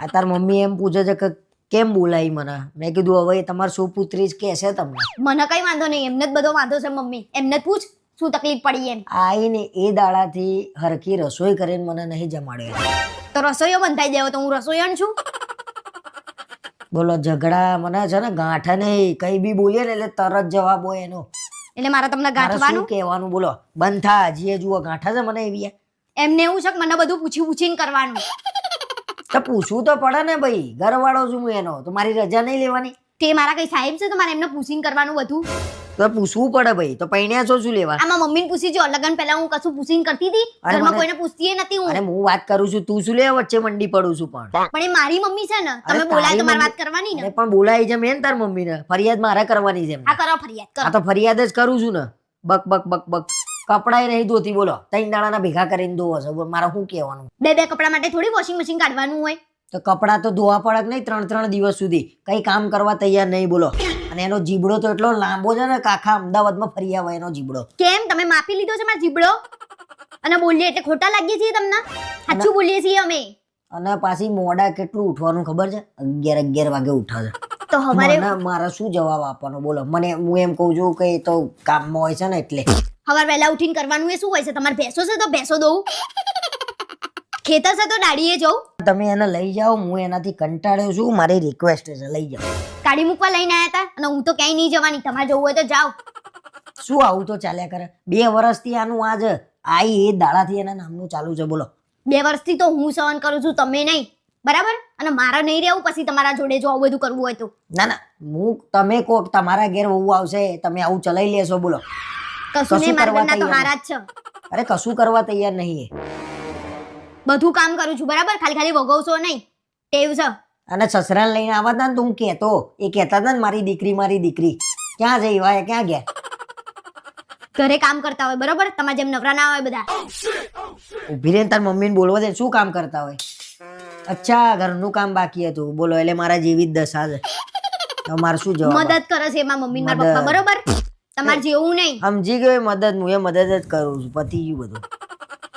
આ તાર મમ્મી એમ પૂછે છે કે કેમ બોલાવી મને. મેં કીધું હવે તમારી શું પુત્રી જ કહેશે તમને. મને કઈ વાંધો નહીં. એમને જ બધો વાંધો છે મમ્મી. એમને જ પૂછ શું તકલીફ પડી એમ. આઈને એ દાડાથી હરખી રસોઈ કરીને મને નહીં જમાડ્યો. તો રસોઈયો બંધાઈ દેવો તો હું રસોઈયણ છું. બોલો ઝઘડા મને છે ને ગાંઠે નહીં, કઈ બી બોલીએ ને એટલે તરત જવાબ હોય એનો. એટલે મારે તમને મારે શું ગાંઠવાનું કહેવાનું બોલો? બંધ થા, હજી જુઓ ગાંઠા છે મને એવી. એમને એવું છે કે મને બધું પૂછી પૂછીને કરવાનું. તો પૂછવું તો પડે ને ભાઈ, ઘરવાળો છું હું એનો, તો મારી રજા નહીં લેવાની? તે મારા કઈ સાહેબ છે તો મારે એમને પૂછીને કરવાનું બધું? તો પૂછવું પડે ભાઈ, તો પૈણ્યા છો શું લેવા? આમાં મમ્મીને પૂછી જો, લગન પહેલા હું કશું પૂછીને કરતી હતી? અરે ઘરમાં મને- કોઈને પૂછતી નથી હું. અરે હું વાત કરું છું, તું શું લેવા વચ્ચે મંડી પડું છું? પણ એ મારી મમ્મી છે ને, અરે તમે બોલાય તો તારી મારે મમ્મી- વાત કરવાની ને. અરે પણ બોલાય છે મેં તાર મમ્મીને, ફરિયાદ મારે કરવાની છે એમને. આ કરો ફરિયાદ આ કરો. તો ફરિયાદ જ કરું છું ને. બક બક બક બક કપડાય નહીં ધોતી, બોલો 3 દાડાના ભેગા કરીને ધોવો છો, મારે શું કહેવાનું? બે કપડા માટે થોડી વોશિંગ મશીન કાઢવાનું હોય. તો કપડાં તો ધોવા પડે નહીં 3 દિવસ સુધી, કઈ કામ કરવા તૈયાર નહીં બોલો. અને એનો જીબડો તો એટલો લાંબો છે ને કે આખા અમદાવાદમાં ફરી આવે એનો જીબડો. કેમ તમે માપી લીધો છે મારો જીબડો? અને બોલીએ એટલે ખોટા લાગીએ છીએ તમને? સાચું બોલીએ છીએ અમે. અને પાછી મોડા કેટલું ઉઠવાનું ખબર છે? 11 વાગે ઉઠે છે. તો હવારે મારે શું જવાબ આપવાનો બોલો? મને હું એમ કહું છું કે એ તો કામમાં હોય છે ને એટલે. સવાર વહેલા ઉઠીને કરવાનું એ શું હોય છે? તમારે ભેંસો છે તો ભેંસો દઉં, ખેતર છે તો દાડીએ જવું. તમે એને લઈ જાઓ, હું એનાથી કંટાળ્યો છું, મારી રિક્વેસ્ટ છે લઈ જાઓ. ગાડી મૂકવા લઈને આવ્યા હતા અને હું તો ક્યાંય નહીં જવાની. તમારે જવું હોય તો જાઓ. શું આવું તો ચાલ્યા કરે? 2 વર્ષથી આનું આજ આઈ એ દાડાથી એના નામનું ચાલુ છે બોલો. 2 વર્ષથી તો હું સહન કરું છું, તમે નહીં. બરાબર? અને મારે નહીં રહેવું પછી તમારા જોડે જો આવું બધું કરવું હોય તો. ના ના, હું તમે કહો કે તમારા ઘેર વહુ આવશે, તમે આવું ચલાવી લેશો બોલો? કશું નહીં, મારા કરવા ઘરના તો તૈયાર હારા જ છે. અરે કશું કરવા તૈયાર નહીં એ. બધું કામ કરું છું બરાબર, ખાલી વગવશો નહીં, ટેવ છે. અને સસરાને લઈને આવતા હતા ને તો હું કહેતો, એ કહેતા હતા ને મારી દીકરી ક્યાં જઈ વાય, ક્યાં ગયા? ઘરે કામ કરતા હોય બરાબર, તમારે જેમ નવરા ના હોય બધા. ઉભી રહીને તાર મમ્મીને બોલવા દે, શું કામ કરતા હોય? અચ્છા, ઘરનું કામ બાકી હતું બોલો, એટલે મારા જેવી જ દશા છે. તો મારે શું જવાબ? મદદ કરે છે એમાં મમ્મી મારા પપ્પા બરાબર, તમારે જેવું નહીં. સમજી ગયો એ મદદ, હું એ મદદ જ કરું છું, પતી ગયું બધું.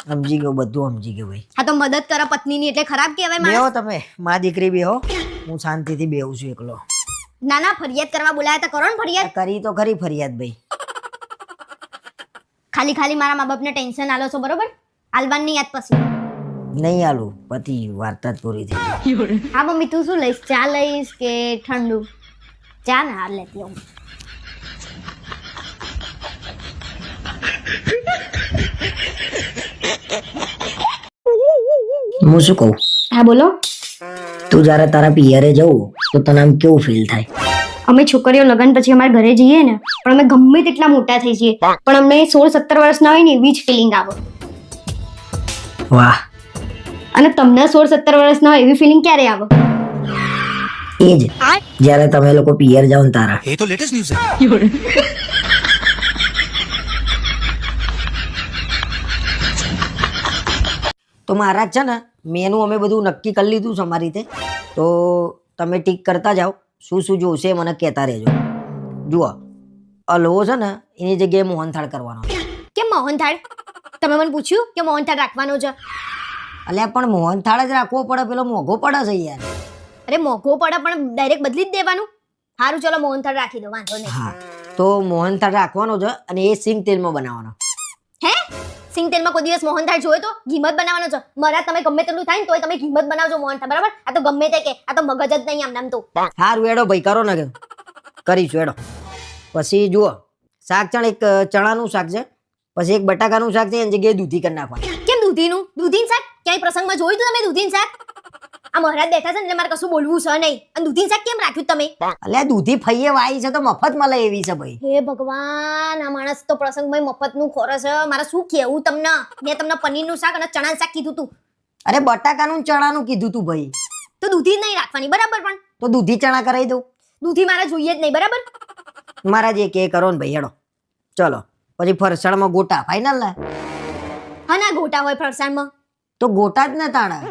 સમજી ગયો, બધું સમજી ગયો ભાઈ. હા તો મદદ કરે પત્નીની એટલે ખરાબ કહેવાય માણસ? બેહો તમે, મા દીકરી બેહો, હું શાંતિથી બેહું છું એકલો. ના ના, ફરિયાદ કરવા બોલાયા તો કરો ને ફરિયાદ. કરી તો ખરી ફરિયાદ ભાઈ. ખાલી મારા મા બાપને ટેન્શન આલો છો બરોબર, આલવાન નહીં યાદ પછી. નહીં આલું, પતિ વાર્તા જ પૂરી થઈ. હા મમ્મી તું શું લઈશ? ચા લઈશ કે ઠંડુ? ચા ને હાર લેતી આવું. હું શું કહું? હા બોલો. તું જયારે તારા પિયરે જવું તો તને આમ કેવું ફીલ થાય? અમે છોકરીઓ લગન પછી અમારા ઘરે જઈએ ને, પણ અમે ગમે તેટલા મોટા થઈ જઈએ પણ અમને 16-17 વર્ષના હોય ને એવી જ ફિલિંગ આવે. વાહ. અને તમને 16-17 વર્ષના હોય એવી ફિલિંગ ક્યારે આવે? એ જ જયારે તમે લોકો પિયર જાઓ ને તારા. ये तो लेटेस्ट न्यूज है। તો મહારાજ છે ને, મેનુ અમે બધું નક્કી કરી લીધું છે અમારી રીતે, તો તમે ટીક કરતા જાઓ, શું શું જોશે મને કહેતા રહેજો. જુઓ, હલવો છે ને એની જગ્યાએ મોહનથાળ કરવાનો છે. કેમ મોહનથાળ? તમે મને પૂછ્યું કે મોહનથાળ રાખવાનો છે? અલ્યા પણ મોહનથાળ જ રાખવો પડે, પેલો મોંઘો પડે છે યાર. અરે મોઘો પડે પણ ડાયરેક્ટ બદલી જ દેવાનું. સારું ચલો મોહનથાળ રાખી દો, વાંધો નહીં. હા, તો મોહનથાળ રાખવાનો છે અને એ સિંગ તેલમાં બનાવવાનો. હે? સિંગ તેલમાં કોઈ દિવસ મોહનથાળ જોયો તો? ઘીમત બનાવવાનો છે. મારા તમે ગમે તેટલું થાય ને તોય તમે ઘીમત બનાવજો મોહનથાળ બરાબર. આ તો ગમે તે કે આ તો મગજ જ નહીં આમ નામ તો. સારું એડો ભાઈ, કરો ને, કરીશું એડો. પછી જુઓ, શાક એક ચણાનું શાક છે, પછી એક બટાકાનું શાક છે, એની જગ્યાએ દૂધી કરી નાખવાની. કેમ દૂધીનું? દૂધીનું શાક ક્યાંય પ્રસંગમાં જોયું તું તમે દૂધીનું શાક? આ મહારાજ બેઠા છે ને એટલે મારે કશું બોલવું છે નહીં. અને દૂધીનું શાક કેમ રાખ્યું તમે? અલ્યા દૂધી ફઈએ વાઈ છે તો મફત મળે એવી છે ભાઈ. હે ભગવાન, આ માણસ તો પ્રસંગમાં મફતનું ખોરે છે. મારે શું કહેવું તમને? મેં તમને પનીરનું શાક અને ચણાનું શાક કીધું તું. અરે બટાકાનું ને ચણાનું કીધું તું ભાઈ. તો દૂધી નહીં રાખવાની બરાબર, પણ તો દૂધી ચણા કરાવી દઉં. દૂધી મારે જોઈએ જ નહીં બરાબર. મારા જે કે કરો ને ભાઈ હેડો. ચલો પછી ફરસાણમાં ગોટા ફાઈનલ ને? હા ના ગોટા હોય ફરસાણમાં તો ગોટા જ ને તાણા.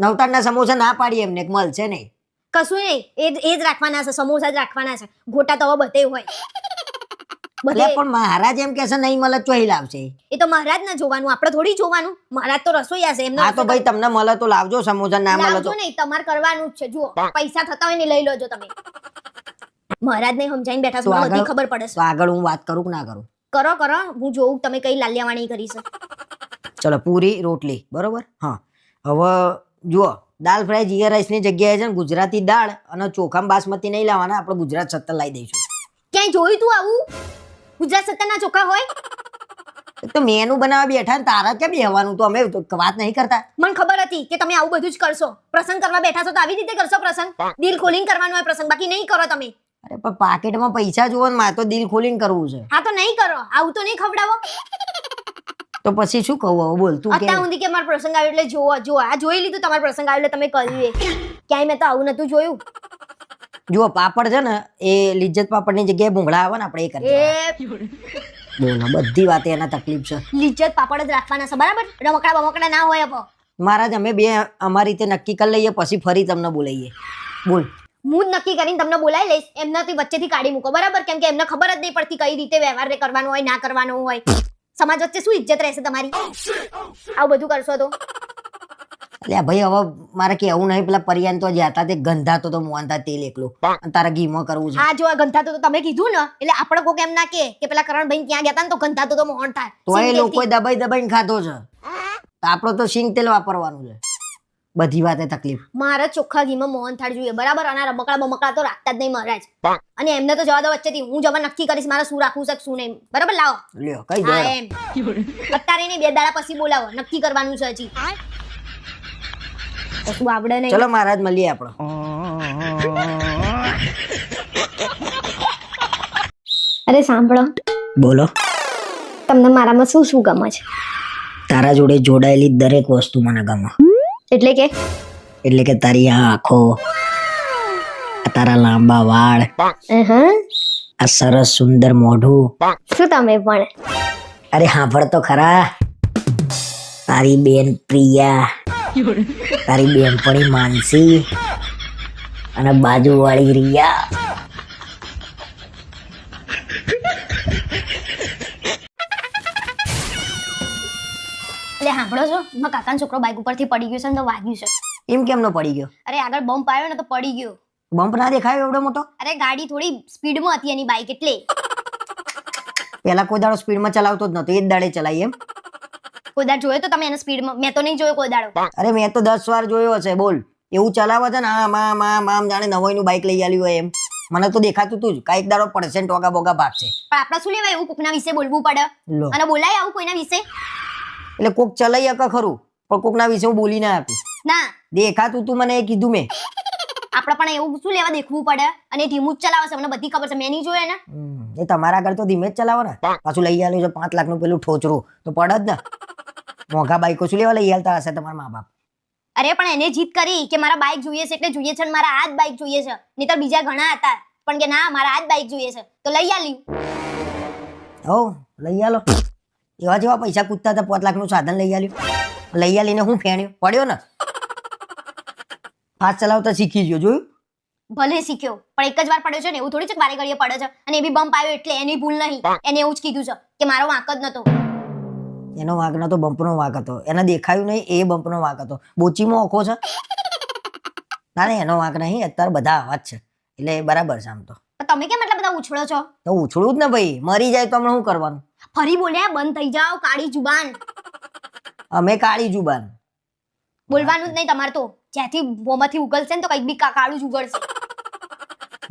નવતાડના સમોસા ના પાડીએ એમને, મળશે નહીં. કશું નહીં, એ જ રાખવાના છે, સમોસા જ રાખવાના છે. ગોટા તો હવે બધે હોય. બધે અલ્યા પણ મહારાજ એમ કહેશે નહીં મળે ચોહી લાવશે. એ તો મહારાજ ને જોવાનું, આપણે થોડી જોવાનું. મહારાજ તો રસોઈયા છે, એમનો હા તો ભાઈ તમને મળે તો લાવજો સમોસા, ના મળે તો લાવજો નહીં, તમારે કરવાનું જ છે. જુઓ પૈસા થતા હોય ને લઈ લેજો તમે. મહારાજ ને સમજાઈને બેઠા છો, તો મને બધી આગળ- ખબર પડે તો છે. આગળ હું વાત કરું કે ના કરું? કરો કરો, હું જોઉં તમે કઈ લાલિયાવાણી કરી છે. ચલો પૂરી રોટલી બરોબર. હા હવે જુઓ, દાલ ફ્રાય જીરા રાઈસ ની જગ્યાએ છે ને ગુજરાતી દાળ અને ચોખા બાસમતી નહીં લાવવાના, આપણે ગુજરાત સત્તર લાવી દઈશું. ક્યાંય જોયું તું આવું? ગુજરાત સત્તાના ચોખા હોય? તો મેનુ બનાવવા બેઠા ને તારા કેમ બેહવાનું? તો અમે તો વાત નહીં કરતા. મને ખબર હતી કે તમે આવું બધું જ કરશો. પ્રસંગ કરવા બેઠા છો તો આવી રીતે કરશો પ્રસંગ. દિલ ખોલીને કરવાનો હોય પ્રસંગ, બાકી નહીં કરો તમે. અરે પણ પાકેટમાં પૈસા જોવો ને, મારે તો દિલ ખોલીને કરવું છે. હા તો નહીં કરો, આવું તો નહીં ખવડાવો. તો પછી શું કહું હવે? બોલ તું. અત્યાર સુધી કે મારો પ્રસંગ આવ્યો એટલે જો આ જોઈ લીધું, તમારો પ્રસંગ આવ્યો એટલે તમે કર્યું એ. ક્યાંય મેં તો આવું નતું જોયું. જુઓ પાપડ છે ને એ લિજ્જત પાપડની જગ્યાએ ભૂંગળા આવે ને આપણે એ કરીએ. એ બોલો બધી વાત એના તકલીફ છે. લિજ્જત પાપડ જ રાખવાના છે, બરાબર? રમકડા બમકડા ના હોય હવે. મહારાજ અમે બે અમારી રીતે નક્કી કરી લઈએ, પછી ફરી તમને બોલાઈએ. બોલ. હું જ નક્કી કરીને તમને બોલાવી લઈશ, એમનાથી વચ્ચેથી કાઢી મૂકો, બરાબર? કેમ કે એમને ખબર જ નહીં પડતી કઈ રીતે વ્યવહાર કરવાનો હોય ના કરવાનો હોય. સમાજ વચ્ચે શું ઇજ્જત રહેશે તમારી આવું બધું કરશો તો? એટલે ભાઈ હવે મારે કેવું નહીં, પેલા પરિયાન તો જ્યાં હતા તે ગંધાતો તો મોહનતા તેલ એકલો, અને તારા ઘીમાં કરવું છે. હા જો આ ગંધાતો તો તમે કીધું ને, એટલે આપણે કોક એમ ના કે પેલા કરણભાઈ ક્યાં ગયા હતા ને તો ગંધાતો તો મોહન થાય. તો એ લોકો દબાઈ દબાઈને ખાધો છે, તો આપણો તો સિંગ તેલ વાપરવાનું છે. બધી વાતે તકલીફ. મારા ચોખ્ખા ઘીમાં મોહન થાળ જોઈએ, બરાબર? અને રમકડા બમકડા તો રાખતા જ નહીં મહારાજ. અને એમને તો જવા દો વચ્ચેથી, હું જવા નક્કી કરીશ મારે શું રાખવું છે શું નહીં, બરાબર? લાવો. લ્યો કઈ હા દો. એમ અત્યારે નહીં, 2 દાડા પછી બોલાવો, નક્કી કરવાનું છે હજી. કશું આવડે નહીં. ચલો મહારાજ મળીએ આપણે. અરે સાંભળો, બોલો. તમને મારામાં શું શું ગમે છે? તારા જોડે જોડાયેલી દરેક વસ્તુ મને ગમે. એટલે કે એટલે કે તારી આ આંખો, આ તારા લાંબા વાળ, આ સરસ સુંદર મોઢું. શું તમે પણ? અરે હાંભળ તો ખરા. તારી બેન પ્રિયા, તારી બેનપણી માનસી અને બાજુવાળી રિયા. એટલે સાંભળો છો, મારા કાકાનો છોકરો બાઇક ઉપરથી પડી ગયો છે ને તો વાગ્યું છે. એમ કેમ નો પડી ગયો? અરે આગળ બમ્પ આવ્યો ને તો પડી ગયો. બમ્પ ના દેખાયો એવડો મોટો? અરે ગાડી થોડી સ્પીડમાં હતી એની બાઇક, એટલે. પેલા કોઈ દાડો સ્પીડમાં ચલાવતો જ નતો, એ જ દાડે ચલાવી એમ? કોઈ દાડ જોયો તો તમે એને સ્પીડમાં? મેં તો નહીં જોયો કોઈ દાડો. અરે મેં તો 10 વાર જોયો હશે. બોલ. એવું ચલાવે છે ને આમ આમ આમ આમ જાણે નવાઈનું બાઇક લઈ આલ્યું હોય એમ. મને તો દેખાતું તું જ કાંઈક દાડો પડશે ને ટોગા બોગા ભાગશે. પણ આપણે શું લેવા એવું કોકના વિશે બોલવું પડે? લો. અને બોલાય આવું કોઈના વિશે? એટલે કોક ચલાઈ શકે ખરું, પણ કોકના વિશે હું બોલી ના આપી. ના, દેખાતું તું મને એ કીધું મેં. આપણે પણ એવું શું લેવા દેખવું પડે? અને ધીમું જ ચલાવે છે, મને બધી ખબર છે, મેં નહીં જોયે ને. એ તમારા આગળ તો ધીમે જ ચલાવો ને. પાછું લઈ આલ્યું છે 5 લાખનું પેલું ઠોચરું, તો પડે જ ને. મોંઘા બાઈકો શું લેવા લઈ આલતા હશે તમારા મા બાપ? અરે પણ એને જીત કરી કે મારા બાઇક જોઈએ છે એટલે જોઈએ છે, ને મારા આ જ બાઇક જોઈએ છે. નહીતર બીજા ઘણા હતા પણ કે ના મારા આ જ બાઇક જોઈએ છે, તો લઈ આલ્યું. હો લઈ આલો. એવા જેવા પૈસા કૂદતા હતા 5 લાખનું સાધન લઈ આલ્યું. લઈ આલીને હું ફેણ્યો પડ્યો ને. ફાસ્ટ ચલાવતા શીખી ગયો, જોયું? ભલે શીખ્યો પણ એક જ વાર પડ્યો છે ને, એવું થોડી છે કે વારે ઘડીએ પડે છે. અને એ બી બમ્પ આવ્યો એટલે એની ભૂલ નહીં, એને એવું જ કીધું છે કે મારો વાંક જ નતો. એનો વાંક નતો, બમ્પનો વાંક હતો. એને દેખાયું નહીં, એ બમ્પનો વાંક હતો. બોચીમાં ઓખો છે. ના ના એનો વાંક નહીં, અત્યારે બધા આવા જ છે એટલે બરાબર છે આમ તો. તમે કેમ એટલા બધા ઉછળો છો? તો ઉછળું જ ને ભાઈ, મરી જાય તો હમણાં શું કરવાનું? ફરી બોલ્યા બંધ થઈ જાઓ, કાળી જુબાન. અમે કાળી જુબાન. બોલવાનું જ નહીં તમારે તો. જ્યાંથી મોંમાંથી ઉગલશે ને તો કંઈક બી કાળું જ ઉગળશે.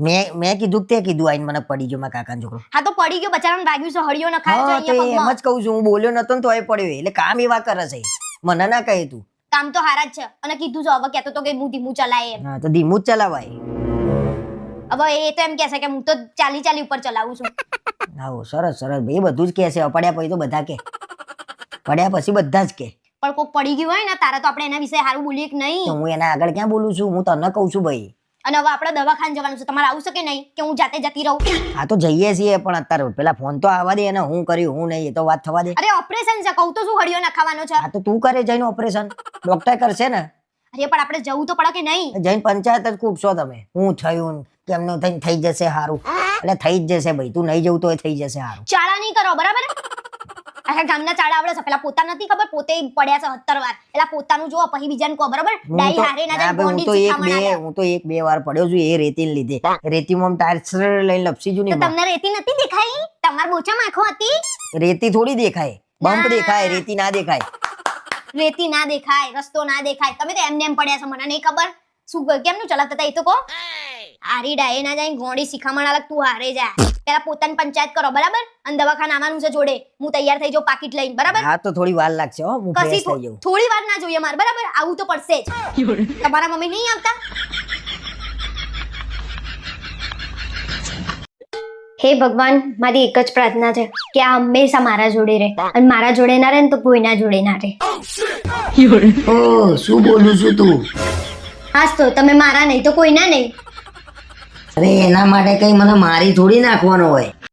મેં કીધું કે તે કીધું આઈને મને પડી ગયો મારા કાકાનો છોકરો. હા તો પડી ગયો, બચારાને વાગ્યું છે, હળિયો ન ખાયો છે હા તો અહીંયા એમ પગમાં. જ કહું છું, હું બોલ્યો નતો ને તોય પડ્યો. એટલે કામ એવા કરે છે, મને ના કહે તું. કામ તો હારા જ છે. અને કીધું છે હવે કહેતો તો કે હું ધીમું ચલાય એમ. હા તો ધીમું જ ચલાવાય. હવે એ તો એમ કહેશે કે હું તો ચાલી ઉપર ચલાવું છું. આવો સરસ સરસ ભાઈ, બધું જ કહે છે. પડ્યા પછી તો બધા કે, પડ્યા પછી બધા જ કે. પણ કોક પડી ગયું હોય ને તારે તો આપણે એના વિશે સારું બોલીએ કે તો નહીં. હું એના આગળ ક્યાં બોલું છું? હું તને કહું છું ભાઈ. અને હવે આપણે દવાખાને જવાનું છે, તમારે આવું છે કે નહીં કે હું જાતે જતી રહું? હા તો જઈએ છીએ, પણ અત્યારે પેલા ફોન તો આવવા દે ને. હું કર્યું હું નહીં એ તો વાત થવા દે. અરે ઓપરેશન છે, કહું તો શું હળિયો નખાવાનો છે. હા તો તું કરે જઈને ઓપરેશન, ડોક્ટર કરશે ને. અરે પણ આપણે જવું તો પડે કે નહીં? જઈને પંચાયત જ કૂટશો તમે. હું થયું કેમનું થઈને થઈ જશે સારું. એટલે થઈ જ જશે ભાઈ, તું નહીં જવું તો થઈ જશે સારું. ચાળા નહીં કરો, બરાબર? આખા ગામના ચાળા આવડે છે, પેલા પોતા નથી ખબર, પોતે પડ્યા છે 17 વાર. એટલે પોતાનું જો પછી બીજાને કહો, બરાબર? ડાઈ હારે ના જાય, હું તો હું તો 1-2 વાર પડ્યો છું એ રેતીને લીધે. રેતીમાં ટાયર લઈને લપસી જુ તો ને. તમને રેતી નથી દેખાઈ? તમાર બોચામાં આંખો હતી? રેતી થોડી દેખાય, બમ્પ દેખાય, રેતી ના દેખાય. રેતી ના દેખાય, રસ્તો ના દેખાય, તમે તો એમને એમ પડ્યા છો, મને નહીં ખબર શું કેમનું ચલાવતા હતા એ તો કહો. આરી ડાએ ના જાય ગોળી શીખામણ અલગ, તું હારે જા. પેલા પોતાની પંચાયત કરો, બરાબર? અને દવાખાને આવવાનું છે જોડે. હું તૈયાર થઈ જાઉં પાકીટ લઈને, બરાબર? હા તો થોડી વાર લાગશે હો, હું કશી ફ્રેશ થઈ જાઉં. થોડી વાર ના જોઈએ મારે, બરાબર? આવું તો પડશે જ. તમારા મમ્મી નહીં આવતા? હે ભગવાન, મારી એક જ પ્રાર્થના છે કે આ હંમેશા મારા જોડે રહે, અને મારા જોડે ના રહે ને તો કોઈના જોડે ના રહે. ઓ શું બોલું છું તું? હાસ તો તમે મારા નહીં તો કોઈના નહીં. અરે એના માટે કઈ મને મારી થોડી નાખવાનો હોય.